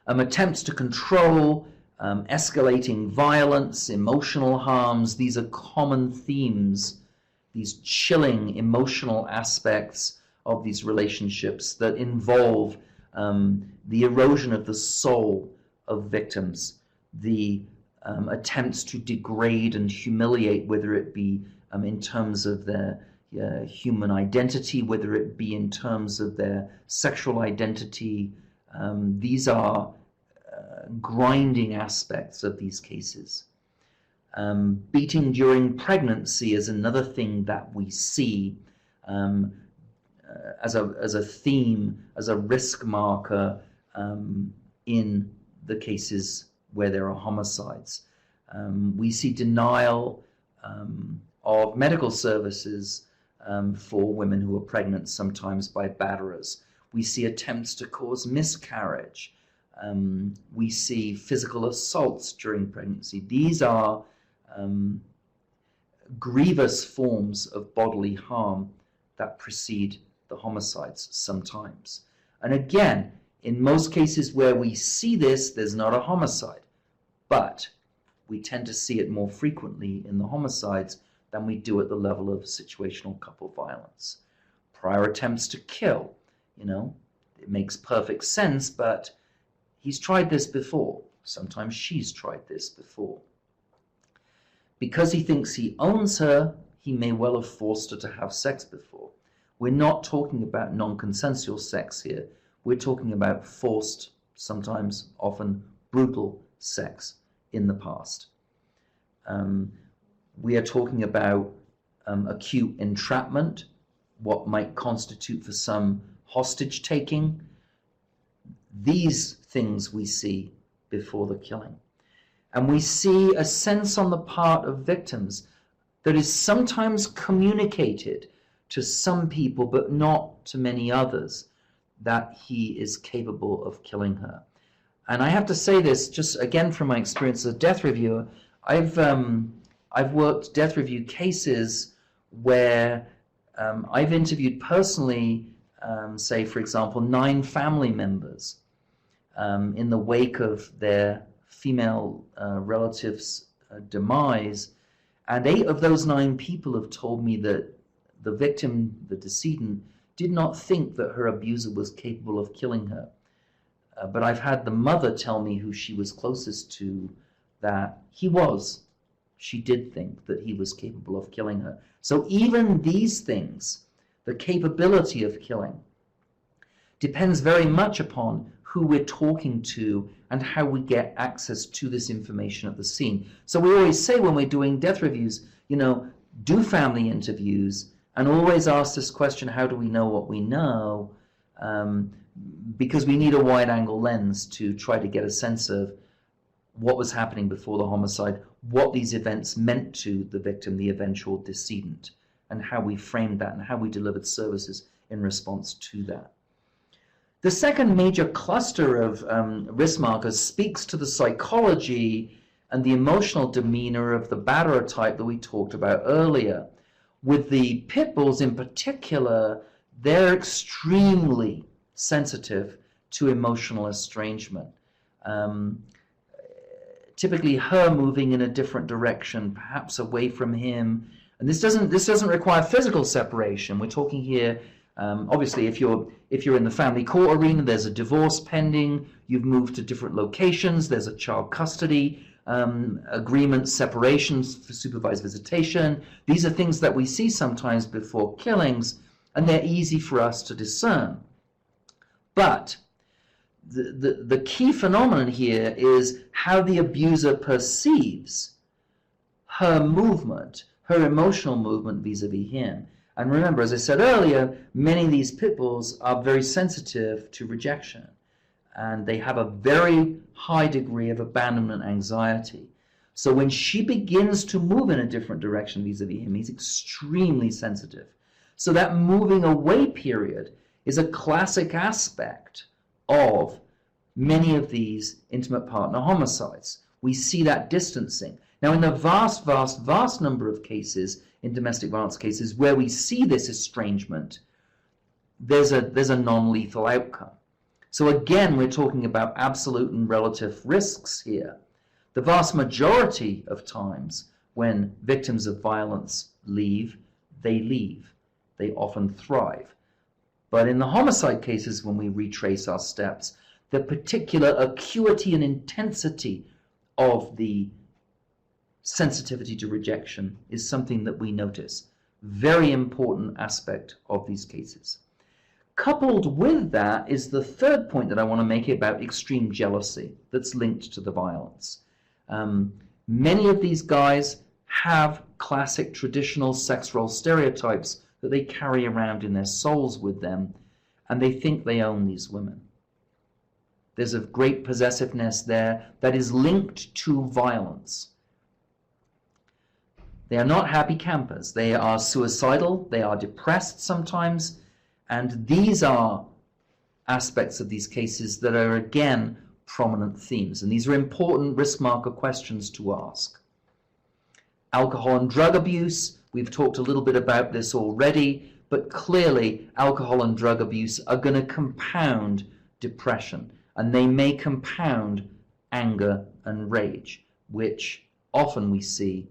Attempts to control, escalating violence, emotional harms, these are common themes, these chilling emotional aspects of these relationships that involve the erosion of the soul of victims, the attempts to degrade and humiliate, whether it be in terms of their human identity, whether it be in terms of their sexual identity. These are grinding aspects of these cases. Beating during pregnancy is another thing that we see as a theme, as a risk marker in the cases where there are homicides. We see denial of medical services for women who are pregnant, sometimes by batterers. We see attempts to cause miscarriage. We see physical assaults during pregnancy. These are grievous forms of bodily harm that precede the homicides sometimes. And again, in most cases where we see this, there's not a homicide, but we tend to see it more frequently in the homicides than we do at the level of situational couple violence. Prior attempts to kill, it makes perfect sense, but he's tried this before. Sometimes she's tried this before. Because he thinks he owns her, he may well have forced her to have sex before. We're not talking about non-consensual sex here. We're talking about forced, sometimes, often brutal sex in the past. We are talking about acute entrapment, what might constitute for some hostage taking. These things we see before the killing. And we see a sense on the part of victims that is sometimes communicated to some people, but not to many others, that he is capable of killing her. And I have to say this, just again from my experience as a death reviewer, I've worked death review cases where I've interviewed personally, say for example, 9 family members in the wake of their female relatives' demise, and 8 of those 9 people have told me that the victim, the decedent, did not think that her abuser was capable of killing her. But I've had the mother tell me, who she was closest to, that he was. She did think that he was capable of killing her. So even these things, the capability of killing, depends very much upon who we're talking to and how we get access to this information at the scene. So we always say when we're doing death reviews, do family interviews, and always ask this question, how do we know what we know? Because we need a wide-angle lens to try to get a sense of what was happening before the homicide, what these events meant to the victim, the eventual decedent, and how we framed that and how we delivered services in response to that. The second major cluster of risk markers speaks to the psychology and the emotional demeanor of the batterer type that we talked about earlier. With the pit bulls in particular, they're extremely sensitive to emotional estrangement. Typically her moving in a different direction, perhaps away from him, And this doesn't require physical separation. We're talking here, obviously, if you're in the family court arena, there's a divorce pending, you've moved to different locations, there's a child custody agreement, separations for supervised visitation. These are things that we see sometimes before killings, and they're easy for us to discern. But the key phenomenon here is how the abuser perceives her movement, her emotional movement vis-a-vis him. And remember, as I said earlier, many of these pit bulls are very sensitive to rejection, and they have a very high degree of abandonment anxiety. So when she begins to move in a different direction vis-a-vis him, he's extremely sensitive. So that moving away period is a classic aspect of many of these intimate partner homicides. We see that distancing. Now, in the vast number of cases, in domestic violence cases, where we see this estrangement, there's a non-lethal outcome. So again, we're talking about absolute and relative risks here. The vast majority of times when victims of violence leave, they leave. They often thrive. But in the homicide cases, when we retrace our steps, the particular acuity and intensity of the sensitivity to rejection is something that we notice. Very important aspect of these cases. Coupled with that is the third point that I want to make about extreme jealousy that's linked to the violence. Many of these guys have classic traditional sex role stereotypes that they carry around in their souls with them, and they think they own these women. There's a great possessiveness there that is linked to violence. They are not happy campers. They are suicidal, they are depressed sometimes, and these are aspects of these cases that are, again, prominent themes. And these are important risk marker questions to ask. Alcohol and drug abuse, we've talked a little bit about this already, but clearly alcohol and drug abuse are going to compound depression, and they may compound anger and rage, which often we see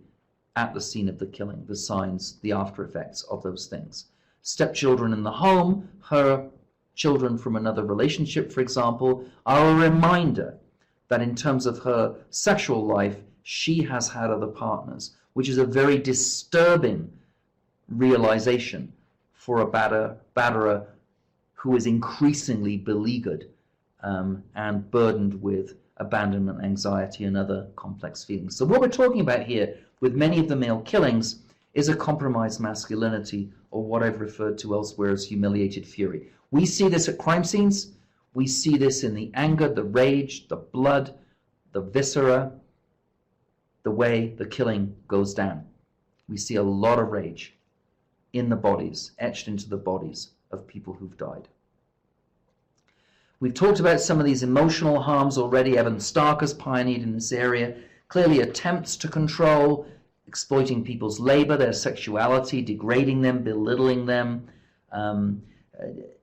at the scene of the killing, the signs, the after effects of those things. Stepchildren in the home, her children from another relationship, for example, are a reminder that in terms of her sexual life, she has had other partners, which is a very disturbing realization for a batterer who is increasingly beleaguered and burdened with abandonment anxiety and other complex feelings. So what we're talking about here with many of the male killings is a compromised masculinity, or what I've referred to elsewhere as humiliated fury. We see this at crime scenes. We see this in the anger, the rage, the blood, the viscera, the way the killing goes down. We see a lot of rage in the bodies, etched into the bodies of people who've died. We've talked about some of these emotional harms already. Evan Stark has pioneered in this area. Clearly attempts to control, exploiting people's labor, their sexuality, degrading them, belittling them.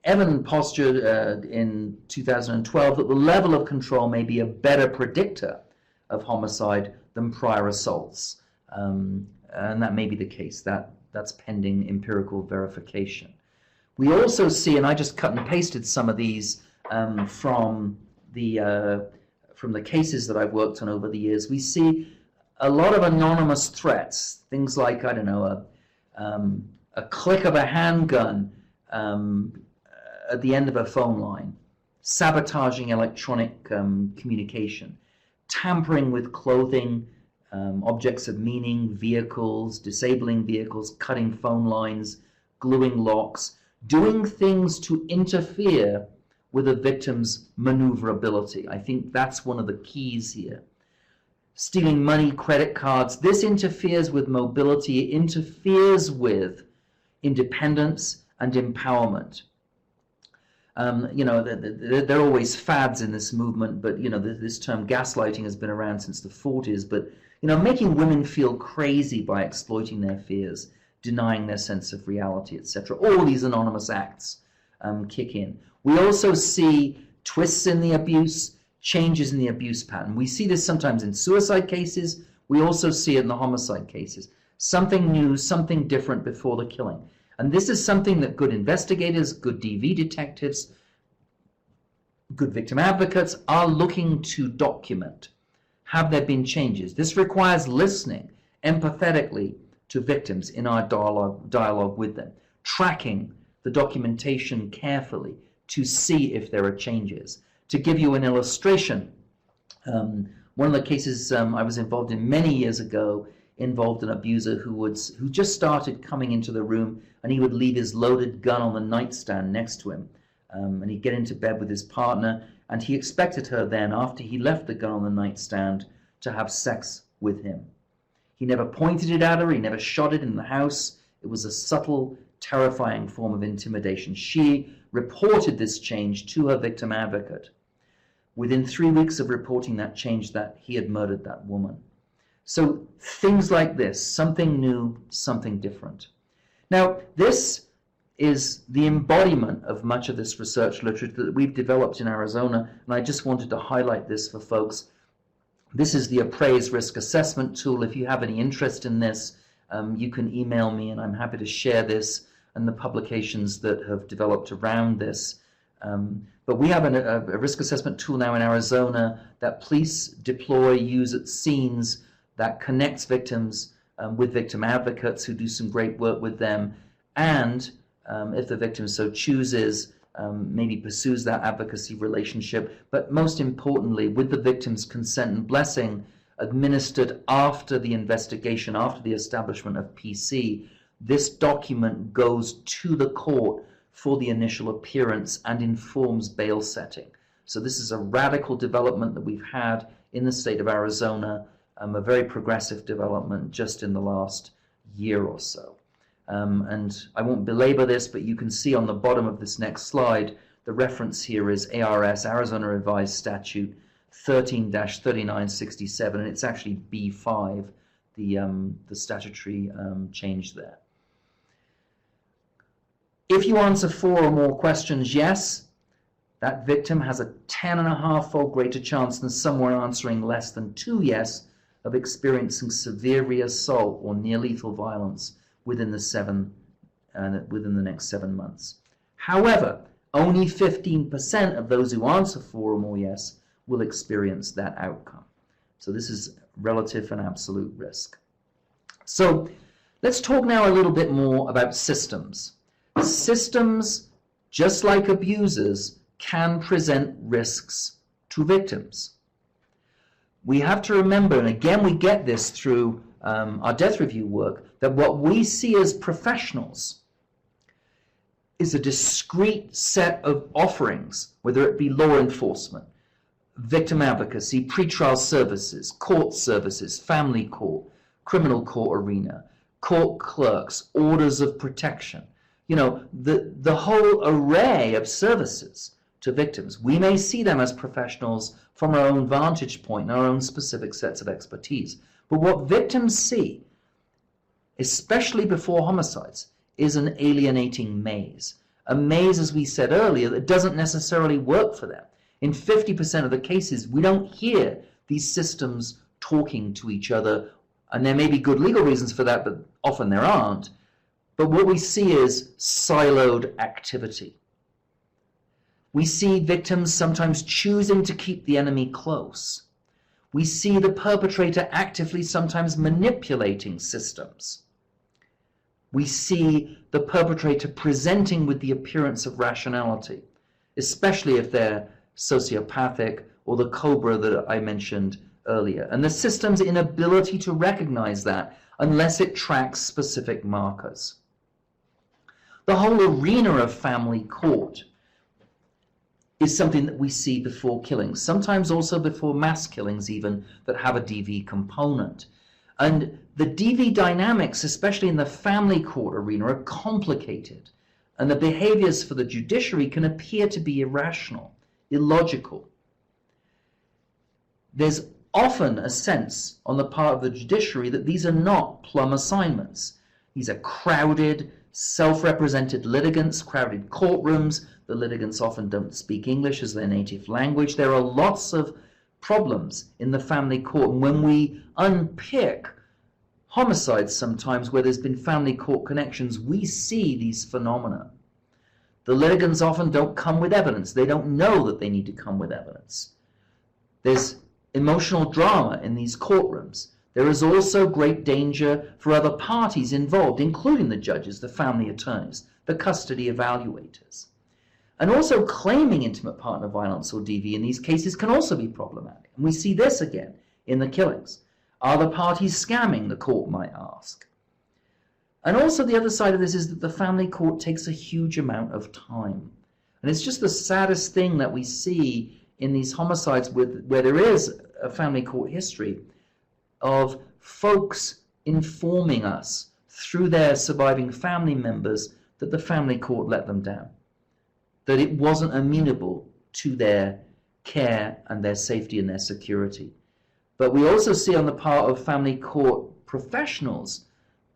Evan postured in 2012 that the level of control may be a better predictor of homicide than prior assaults. And that may be the case. That's pending empirical verification. We also see, and I just cut and pasted some of these from the cases that I've worked on over the years, we see a lot of anonymous threats, things like, I don't know, a click of a handgun at the end of a phone line, sabotaging electronic communication, tampering with clothing, objects of meaning, vehicles, disabling vehicles, cutting phone lines, gluing locks, doing things to interfere with a victim's maneuverability. I think that's one of the keys here. Stealing money, credit cards, this interferes with mobility, it interferes with independence and empowerment. You know, there are always fads in this movement, but, you know, this term gaslighting has been around since the 40s, but, you know, making women feel crazy by exploiting their fears, denying their sense of reality, etc. All these anonymous acts kick in. We also see twists in the abuse, changes in the abuse pattern. We see this sometimes in suicide cases. We also see it in the homicide cases. something new, something different before the killing. And this is something that good investigators, good DV detectives, good victim advocates are looking to document. Have there been changes? This requires listening empathetically to victims in our dialogue with them, tracking the documentation carefully to see if there are changes. To give you an illustration, one of the cases I was involved in many years ago involved an abuser who just started coming into the room, and he would leave his loaded gun on the nightstand next to him, and he'd get into bed with his partner, and he expected her then, after he left the gun on the nightstand, to have sex with him. He never pointed it at her, he never shot it in the house. It was a subtle, terrifying form of intimidation. She reported this change to her victim advocate. Within 3 weeks of reporting that change, that he had murdered that woman. So things like this, something new, something different. Now, this is the embodiment of much of this research literature that we've developed in Arizona, and I just wanted to highlight this for folks. This is the Appraise Risk Assessment tool. If you have any interest in this, you can email me, and I'm happy to share this and the publications that have developed around this. But we have a risk assessment tool now in Arizona that police deploy, use at scenes, that connects victims with victim advocates who do some great work with them, and if the victim so chooses, maybe pursues that advocacy relationship, but most importantly, with the victim's consent and blessing, administered after the investigation, after the establishment of PC, this document goes to the court for the initial appearance and informs bail setting. So this is a radical development that we've had in the state of Arizona, a very progressive development just in the last year or so. And I won't belabor this, but you can see on the bottom of this next slide, the reference here is ARS, Arizona Revised Statute 13-3967, and it's actually B5, the statutory change there. If you answer 4 or more questions yes, that victim has a 10.5-fold greater chance than someone answering less than 2 yes of experiencing severe reassault or near-lethal violence within the next 7 months. However, only 15% of those who answer 4 or more yes will experience that outcome. So this is relative and absolute risk. So let's talk now a little bit more about systems. Systems, just like abusers, can present risks to victims. We have to remember, and again we get this through our death review work, that what we see as professionals is a discrete set of offerings, whether it be law enforcement, victim advocacy, pretrial services, court services, family court, criminal court arena, court clerks, orders of protection, you know, the whole array of services to victims. We may see them as professionals from our own vantage point and our own specific sets of expertise. But what victims see, especially before homicides, is an alienating maze. A maze, as we said earlier, that doesn't necessarily work for them. In 50% of the cases, we don't hear these systems talking to each other, and there may be good legal reasons for that, but often there aren't. But what we see is siloed activity. We see victims sometimes choosing to keep the enemy close. We see the perpetrator actively sometimes manipulating systems. We see the perpetrator presenting with the appearance of rationality, especially if they're sociopathic or the cobra that I mentioned earlier. And the system's inability to recognize that unless it tracks specific markers. The whole arena of family court is something that we see before killings, sometimes also before mass killings even, that have a DV component. And the DV dynamics, especially in the family court arena, are complicated, and the behaviors for the judiciary can appear to be irrational, illogical. There's often a sense on the part of the judiciary that these are not plum assignments. These are crowded, self-represented litigants, crowded courtrooms. The litigants often don't speak English as their native language. There are lots of problems in the family court. And when we unpick homicides sometimes where there's been family court connections, we see these phenomena. The litigants often don't come with evidence. They don't know that they need to come with evidence. There's emotional drama in these courtrooms. There is also great danger for other parties involved, including the judges, the family attorneys, the custody evaluators. And also claiming intimate partner violence or DV in these cases can also be problematic. And we see this again in the killings. Are the parties scamming, the court might ask. And also the other side of this is that the family court takes a huge amount of time. And it's just the saddest thing that we see in these homicides where there is a family court history of folks informing us through their surviving family members that the family court let them down, that it wasn't amenable to their care and their safety and their security. But we also see on the part of family court professionals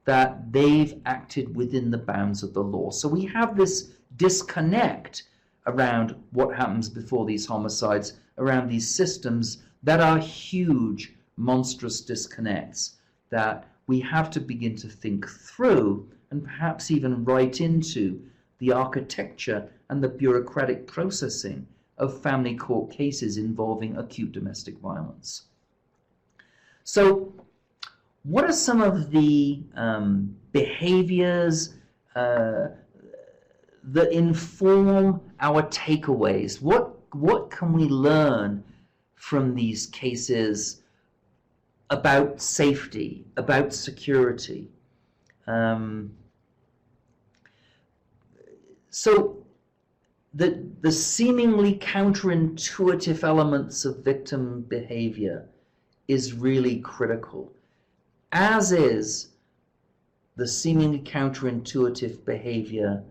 that they've acted within the bounds of the law. So we have this disconnect around what happens before these homicides, around these systems that are huge, monstrous disconnects that we have to begin to think through and perhaps even write into the architecture and the bureaucratic processing of family court cases involving acute domestic violence. So what are some of the behaviors that inform our takeaways? What can we learn from these cases about safety, about security? So the seemingly counterintuitive elements of victim behavior is really critical, as is the seemingly counterintuitive behavior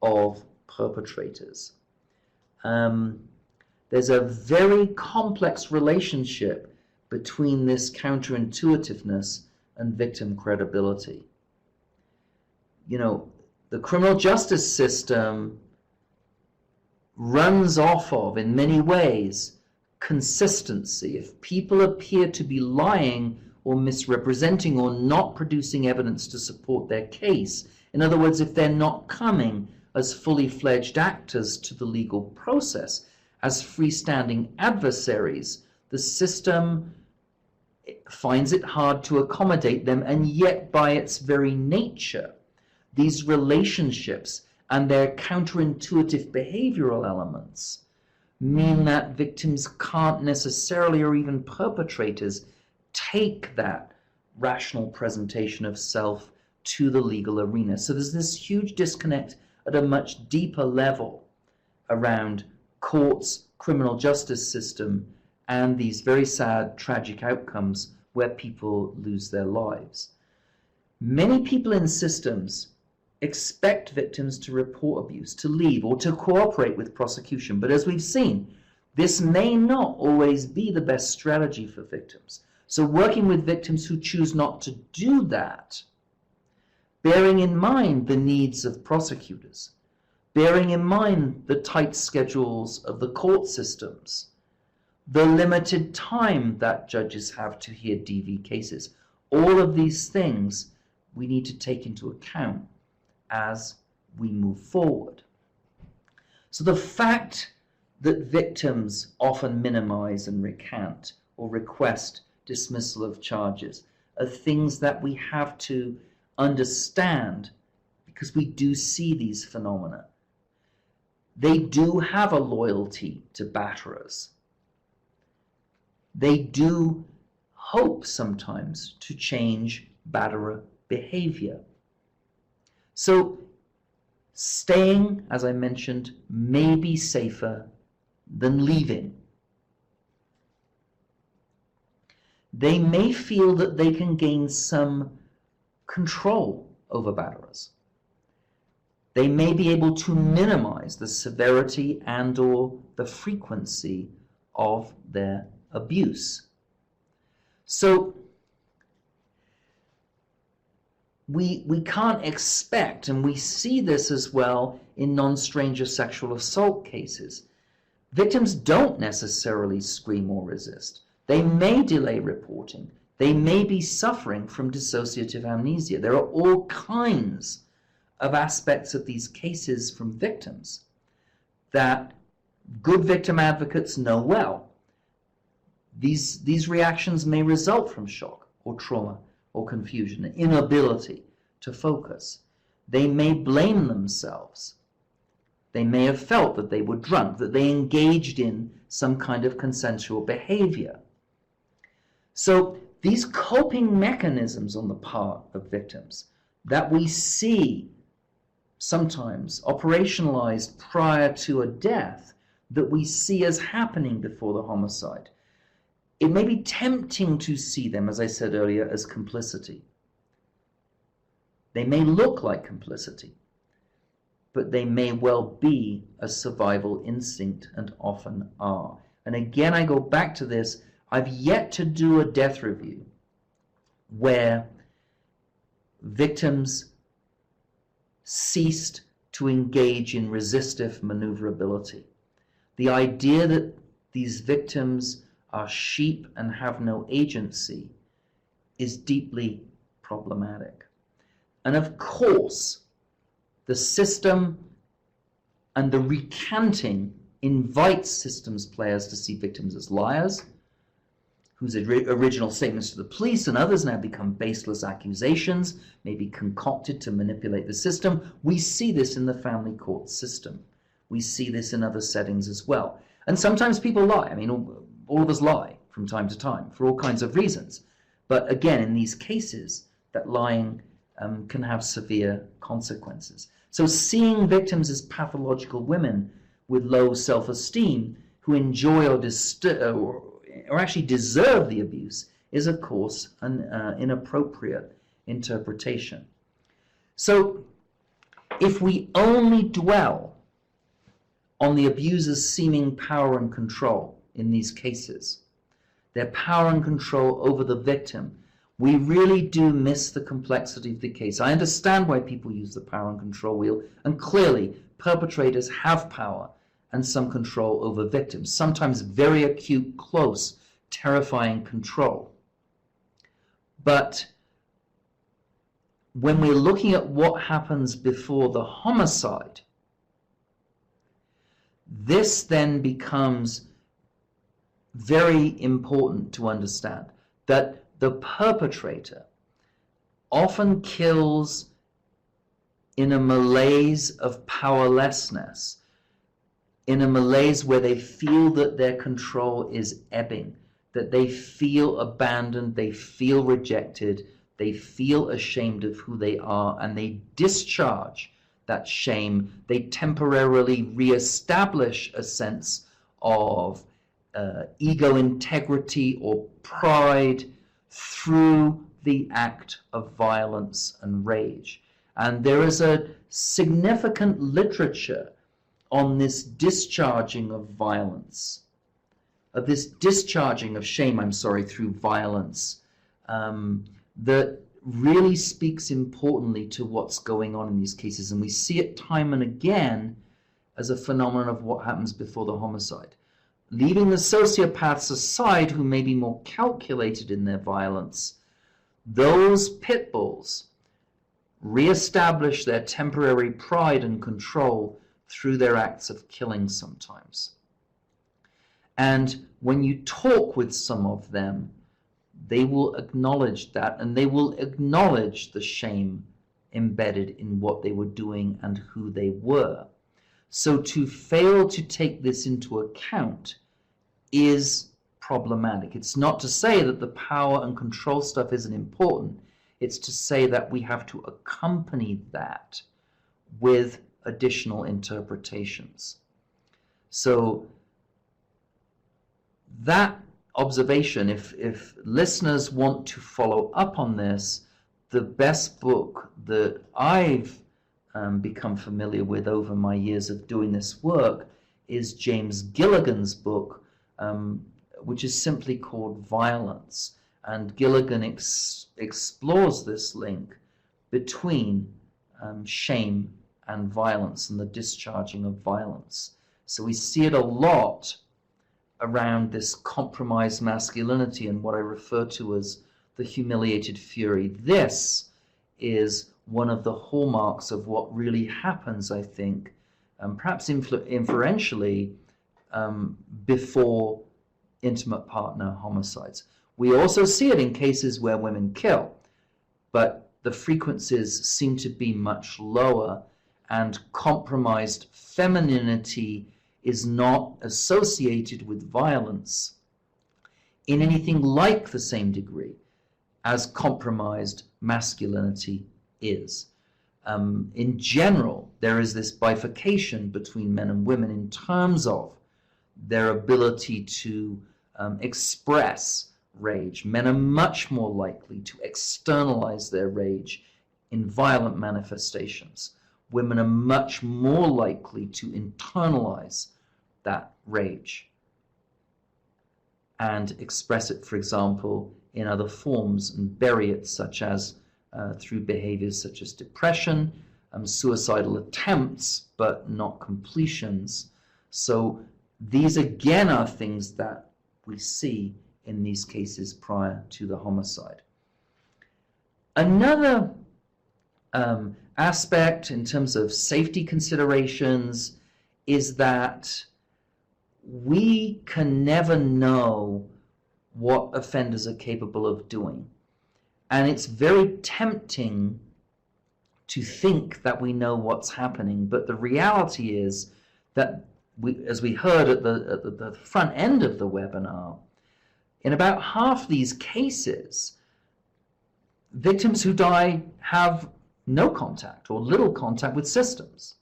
of perpetrators. There's a very complex relationship between this counterintuitiveness and victim credibility. You know, the criminal justice system runs off of, in many ways, consistency. If people appear to be lying or misrepresenting or not producing evidence to support their case, in other words, if they're not coming as fully fledged actors to the legal process, as freestanding adversaries, the system finds it hard to accommodate them, and yet by its very nature, these relationships and their counterintuitive behavioral elements mean that victims can't necessarily, or even perpetrators, take that rational presentation of self to the legal arena. So there's this huge disconnect at a much deeper level around courts, criminal justice system, and these very sad, tragic outcomes where people lose their lives. Many people in systems expect victims to report abuse, to leave, or to cooperate with prosecution. But as we've seen, this may not always be the best strategy for victims. So working with victims who choose not to do that, bearing in mind the needs of prosecutors, bearing in mind the tight schedules of the court systems, the limited time that judges have to hear DV cases, all of these things we need to take into account as we move forward. So the fact that victims often minimize and recant or request dismissal of charges are things that we have to understand, because we do see these phenomena. They do have a loyalty to batterers. They do hope sometimes to change batterer behavior. So staying, as I mentioned, may be safer than leaving. They may feel that they can gain some control over batterers. They may be able to minimize the severity and or the frequency of their abuse. So we can't expect, and we see this as well in non-stranger sexual assault cases. Victims don't necessarily scream or resist. They may delay reporting. They may be suffering from dissociative amnesia. There are all kinds of aspects of these cases from victims that good victim advocates know well. These reactions may result from shock or trauma or confusion, an inability to focus. They may blame themselves. They may have felt that they were drunk, that they engaged in some kind of consensual behavior. So these coping mechanisms on the part of victims that we see sometimes operationalized prior to a death, that we see as happening before the homicide, it may be tempting to see them, as I said earlier, as complicity. They may look like complicity, but they may well be a survival instinct, and often are. And again, I go back to this. I've yet to do a death review where victims ceased to engage in resistive maneuverability. The idea that these victims are sheep and have no agency is deeply problematic. And of course, the system and the recanting invites systems players to see victims as liars, whose original statements to the police and others now become baseless accusations, may be concocted to manipulate the system. We see this in the family court system. We see this in other settings as well. And sometimes people lie. I mean, all of us lie from time to time for all kinds of reasons. But again, in these cases, that lying can have severe consequences. So seeing victims as pathological women with low self-esteem who enjoy or actually deserve the abuse is, of course, an inappropriate interpretation. So if we only dwell on the abuser's seeming power and control in these cases, their power and control over the victim, we really do miss the complexity of the case. I understand why people use the power and control wheel, and clearly perpetrators have power and some control over victims, sometimes very acute, close, terrifying control. But when we're looking at what happens before the homicide, this then becomes very important to understand, that the perpetrator often kills in a malaise of powerlessness, in a malaise where they feel that their control is ebbing, that they feel abandoned, they feel rejected, they feel ashamed of who they are, and they discharge that shame. They temporarily reestablish a sense of ego integrity or pride through the act of violence and rage. And there is a significant literature on this discharging of violence, of this discharging of shame, through violence, that really speaks importantly to what's going on in these cases. And we see it time and again as a phenomenon of what happens before the homicide. Leaving the sociopaths aside, who may be more calculated in their violence, those pit bulls reestablish their temporary pride and control through their acts of killing sometimes. And when you talk with some of them, they will acknowledge that, and they will acknowledge the shame embedded in what they were doing and who they were. So to fail to take this into account is problematic. It's not to say that the power and control stuff isn't important. It's to say that we have to accompany that with additional interpretations. So that observation, if listeners want to follow up on this, the best book that I've become familiar with over my years of doing this work is James Gilligan's book, which is simply called Violence. And Gilligan explores this link between shame and violence and the discharging of violence. So we see it a lot around this compromised masculinity and what I refer to as the humiliated fury. This is one of the hallmarks of what really happens, I think, perhaps inferentially, before intimate partner homicides. We also see it in cases where women kill, but the frequencies seem to be much lower, and compromised femininity is not associated with violence in anything like the same degree as compromised masculinity is. In general, there is this bifurcation between men and women in terms of their ability to express rage. Men are much more likely to externalize their rage in violent manifestations. Women are much more likely to internalize that rage and express it, for example, in other forms and bury it, such as through behaviors such as depression, suicidal attempts, but not completions. So these again are things that we see in these cases prior to the homicide. Another aspect in terms of safety considerations is that we can never know what offenders are capable of doing. And it's very tempting to think that we know what's happening, but the reality is that as we heard at the front end of the webinar, in about half these cases, victims who die have no contact or little contact with systems.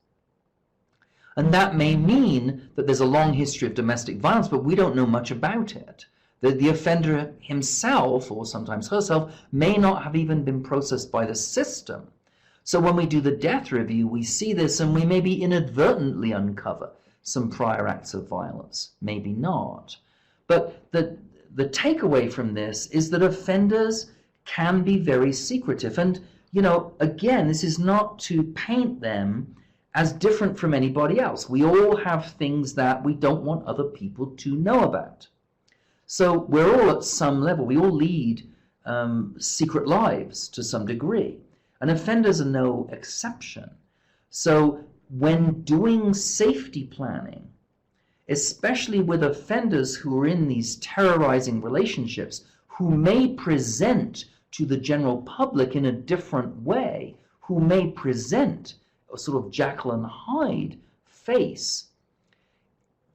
And that may mean that there's a long history of domestic violence, but we don't know much about it. The offender himself, or sometimes herself, may not have even been processed by the system. So when we do the death review, we see this and we maybe inadvertently uncover some prior acts of violence, maybe not. But the takeaway from this is that offenders can be very secretive. And, you know, again, this is not to paint them as different from anybody else. We all have things that we don't want other people to know about. So we're all at some level, we all lead secret lives to some degree. And offenders are no exception. So when doing safety planning, especially with offenders who are in these terrorizing relationships, who may present to the general public in a different way, who may present a sort of Jekyll and Hyde face,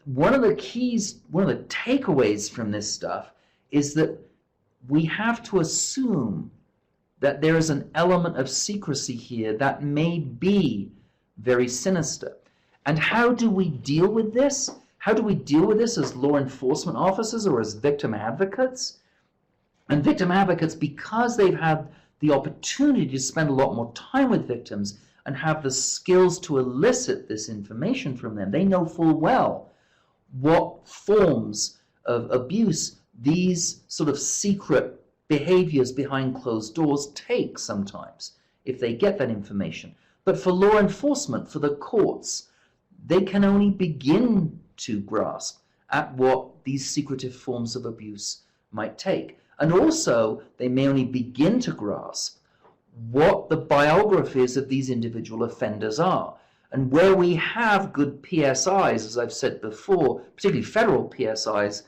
one of the keys, one of the takeaways from this stuff is that we have to assume that there is an element of secrecy here that may be very sinister. And how do we deal with this? How do we deal with this as law enforcement officers or as victim advocates? And victim advocates, because they've had the opportunity to spend a lot more time with victims and have the skills to elicit this information from them, they know full well what forms of abuse these sort of secret behaviors behind closed doors take sometimes, if they get that information. But for law enforcement, for the courts, they can only begin to grasp at what these secretive forms of abuse might take. And also, they may only begin to grasp what the biographies of these individual offenders are. And where we have good PSIs, as I've said before, particularly federal PSIs,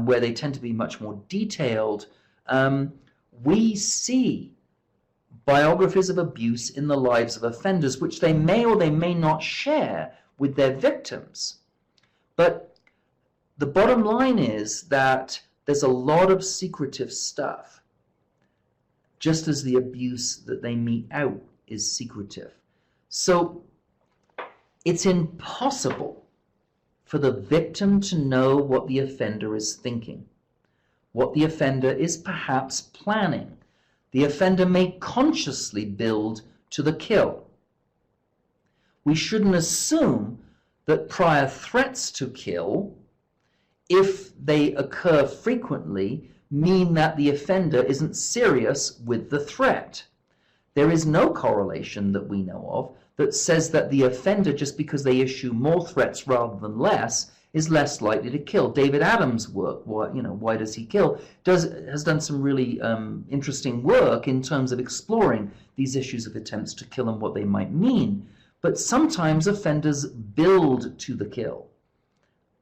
where they tend to be much more detailed, we see biographies of abuse in the lives of offenders, which they may or they may not share with their victims. But the bottom line is that there's a lot of secretive stuff, just as the abuse that they mete out is secretive. So it's impossible for the victim to know what the offender is thinking, what the offender is perhaps planning. The offender may consciously build to the kill. We shouldn't assume that prior threats to kill, if they occur frequently, mean that the offender isn't serious with the threat. There is no correlation that we know of that says that the offender, just because they issue more threats rather than less, is less likely to kill. David Adams' work, why does he kill, has done some really interesting work in terms of exploring these issues of attempts to kill and what they might mean. But sometimes offenders build to the kill.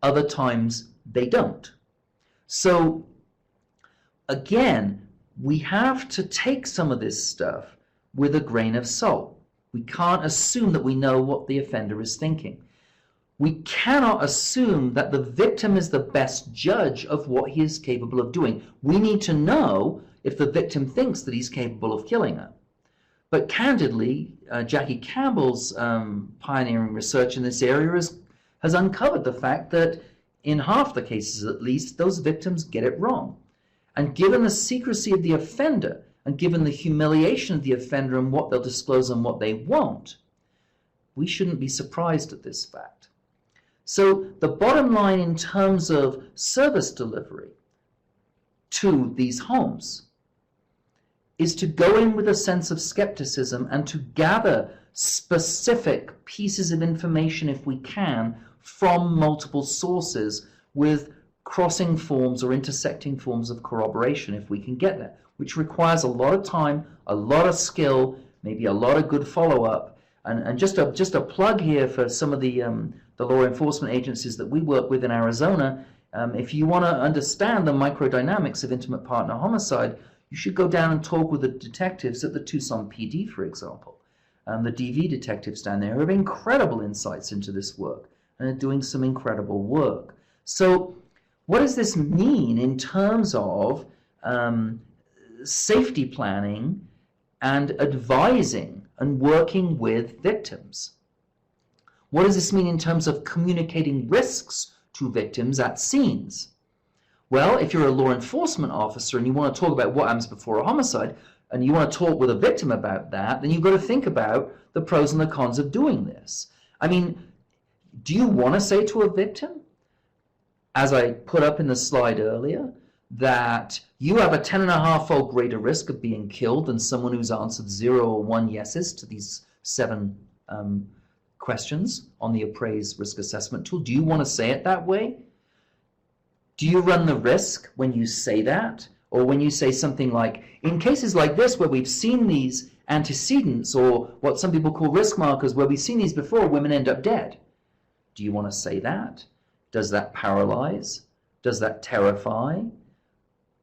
Other times they don't. So again, we have to take some of this stuff with a grain of salt. We can't assume that we know what the offender is thinking. We cannot assume that the victim is the best judge of what he is capable of doing. We need to know if the victim thinks that he's capable of killing her. But candidly, Jackie Campbell's pioneering research in this area has uncovered the fact that in half the cases at least, those victims get it wrong. And given the secrecy of the offender, and given the humiliation of the offender and what they'll disclose and what they won't, we shouldn't be surprised at this fact. So the bottom line in terms of service delivery to these homes is to go in with a sense of skepticism and to gather specific pieces of information, if we can, from multiple sources with crossing forms or intersecting forms of corroboration, if we can get there, which requires a lot of time, a lot of skill, maybe a lot of good follow-up. And just a plug here for some of the law enforcement agencies that we work with in Arizona. If you want to understand the microdynamics of intimate partner homicide, you should go down and talk with the detectives at the Tucson PD, for example. The DV detectives down there have incredible insights into this work and are doing some incredible work. So what does this mean in terms of safety planning and advising and working with victims? What does this mean in terms of communicating risks to victims at scenes? Well, if you're a law enforcement officer and you want to talk about what happens before a homicide, and you want to talk with a victim about that, then you've got to think about the pros and the cons of doing this. I mean, do you want to say to a victim, as I put up in the slide earlier, that you have a 10.5-fold greater risk of being killed than someone who's answered 0 or 1 yeses to these 7 questions on the appraised risk assessment tool? Do you want to say it that way? Do you run the risk when you say that? Or when you say something like, in cases like this where we've seen these antecedents, or what some people call risk markers, where we've seen these before, women end up dead. Do you want to say that? Does that paralyze? Does that terrify?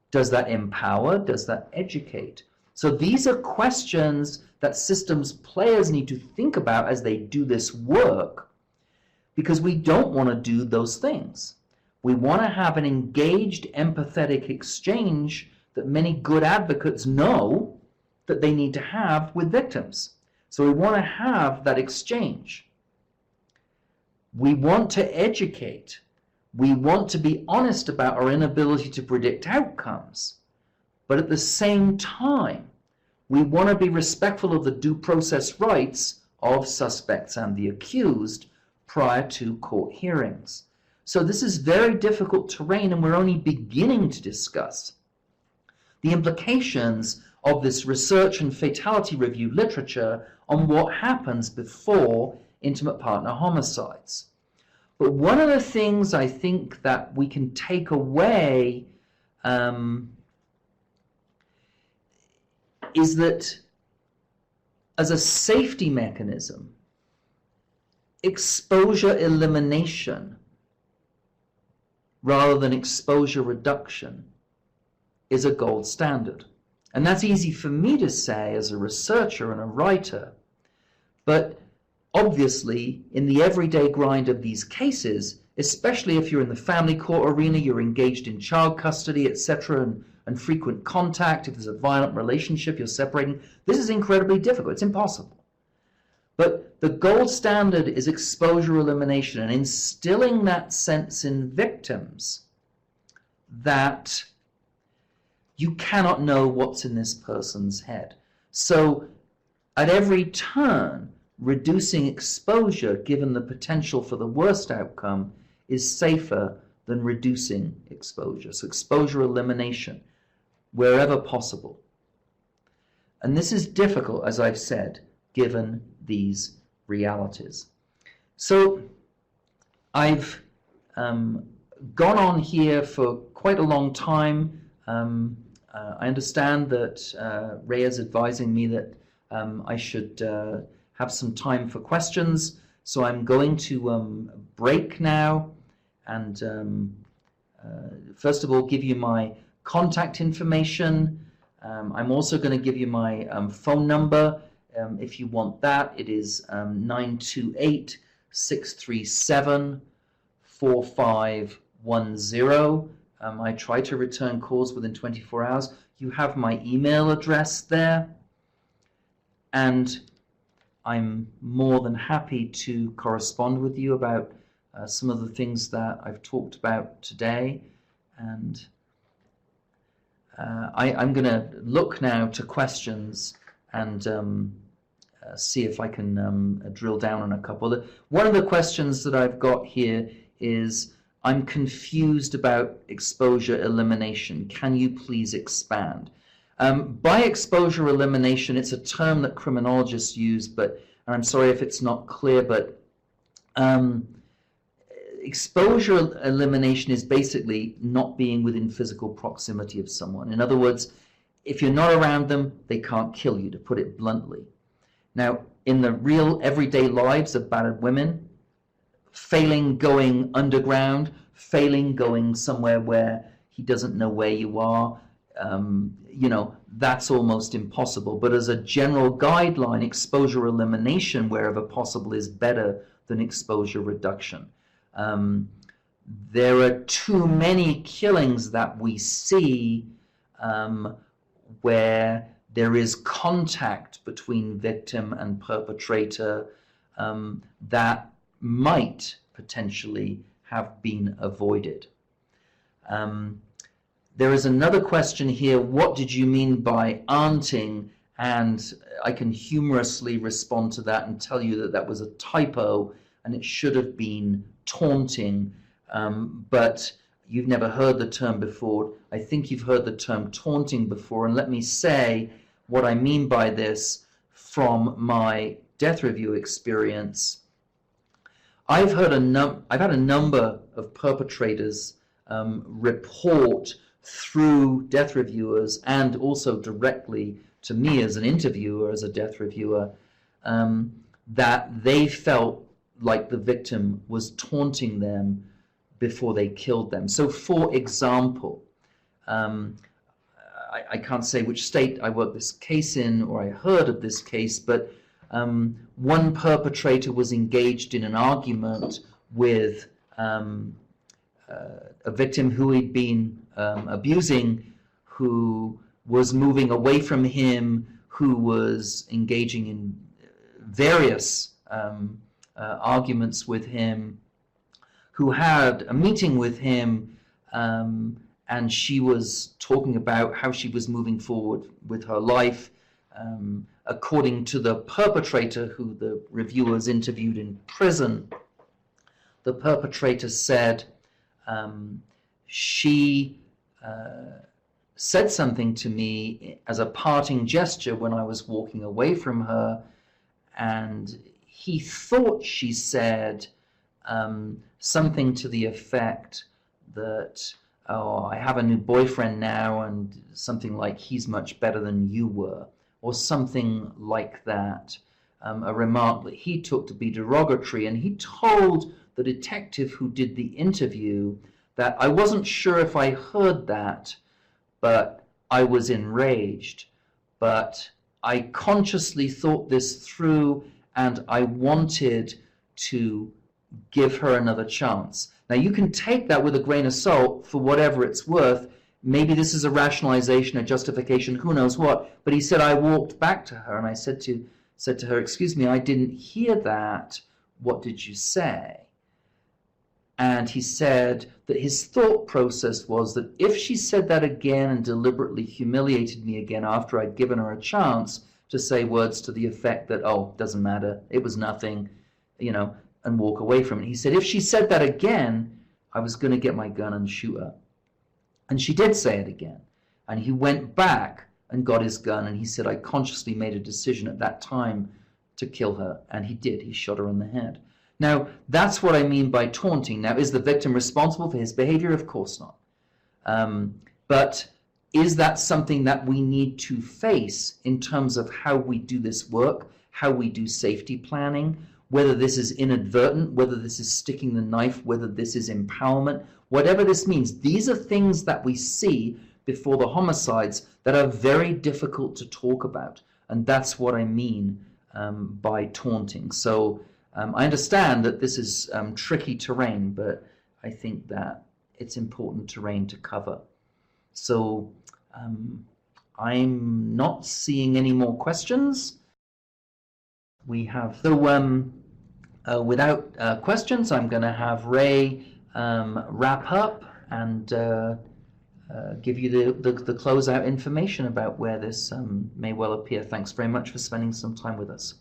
Does that empower? Does that educate? So these are questions that systems players need to think about as they do this work, because we don't want to do those things. We want to have an engaged, empathetic exchange that many good advocates know that they need to have with victims. So we want to have that exchange. We want to educate. We want to be honest about our inability to predict outcomes. But at the same time, we want to be respectful of the due process rights of suspects and the accused prior to court hearings. So this is very difficult terrain, and we're only beginning to discuss the implications of this research and fatality review literature on what happens before intimate partner homicides. But one of the things I think that we can take away is that as a safety mechanism, exposure elimination rather than exposure reduction is a gold standard. And that's easy for me to say as a researcher and a writer, but obviously in the everyday grind of these cases, especially if you're in the family court arena, you're engaged in child custody, etc., and frequent contact, if there's a violent relationship, you're separating, this is incredibly difficult, it's impossible. But the gold standard is exposure elimination, and instilling that sense in victims that you cannot know what's in this person's head. So at every turn, reducing exposure, given the potential for the worst outcome, is safer than reducing exposure. So exposure elimination, wherever possible. And this is difficult, as I've said, given these realities. So I've gone on here for quite a long time. I understand that Ray is advising me that I should have some time for questions, so I'm going to break now and first of all give you my contact information. I'm also going to give you my phone number if you want that. It is 928-637-4510. I try to return calls within 24 hours. You have my email address there, and I'm more than happy to correspond with you about some of the things that I've talked about today. And I'm going to look now to questions and see if I can drill down on a couple. One of the questions that I've got here is, I'm confused about exposure elimination. Can you please expand? By exposure elimination, it's a term that criminologists use, but and I'm sorry if it's not clear, but exposure elimination is basically not being within physical proximity of someone. In other words, if you're not around them, they can't kill you, to put it bluntly. Now, in the real everyday lives of battered women, failing going underground, failing going somewhere where he doesn't know where you are, you know, that's almost impossible. But as a general guideline, exposure elimination wherever possible is better than exposure reduction. There are too many killings that we see where there is contact between victim and perpetrator that might potentially have been avoided. There is another question here, what did you mean by aunting? And I can humorously respond to that and tell you that that was a typo and it should have been taunting, but you've never heard the term before. I think you've heard the term taunting before, and let me say what I mean by this from my death review experience. I've had a number of perpetrators report through death reviewers and also directly to me as an interviewer, as a death reviewer, that they felt like the victim was taunting them before they killed them. So, for example, I can't say which state I worked this case in or I heard of this case, but one perpetrator was engaged in an argument with a victim who he'd been abusing, who was moving away from him, who was engaging in various arguments with him, who had a meeting with him, and she was talking about how she was moving forward with her life. According to the perpetrator, who the reviewers interviewed in prison, the perpetrator said she said something to me as a parting gesture when I was walking away from her, and he thought she said something to the effect that, oh, I have a new boyfriend now, and something like, he's much better than you were, or something like that. A remark that he took to be derogatory, and he told the detective who did the interview that I wasn't sure if I heard that, but I was enraged. But I consciously thought this through, and I wanted to give her another chance. Now, you can take that with a grain of salt for whatever it's worth. Maybe this is a rationalization, a justification, who knows what. But he said, I walked back to her and I said to her, excuse me, I didn't hear that. What did you say? And he said that his thought process was that if she said that again and deliberately humiliated me again after I'd given her a chance to say words to the effect that, oh, doesn't matter, it was nothing, you know, and walk away from it. He said, if she said that again, I was going to get my gun and shoot her. And she did say it again. And he went back and got his gun, and he said, I consciously made a decision at that time to kill her. And he did. He shot her in the head. Now, that's what I mean by taunting. Now, is the victim responsible for his behavior? Of course not. But is that something that we need to face in terms of how we do this work, how we do safety planning, whether this is inadvertent, whether this is sticking the knife, whether this is empowerment, whatever this means? These are things that we see before the homicides that are very difficult to talk about. And that's what I mean by taunting. So I understand that this is tricky terrain, but I think that it's important terrain to cover. So I'm not seeing any more questions. We have, so without questions, I'm going to have Ray wrap up and give you the closeout information about where this may well appear. Thanks very much for spending some time with us.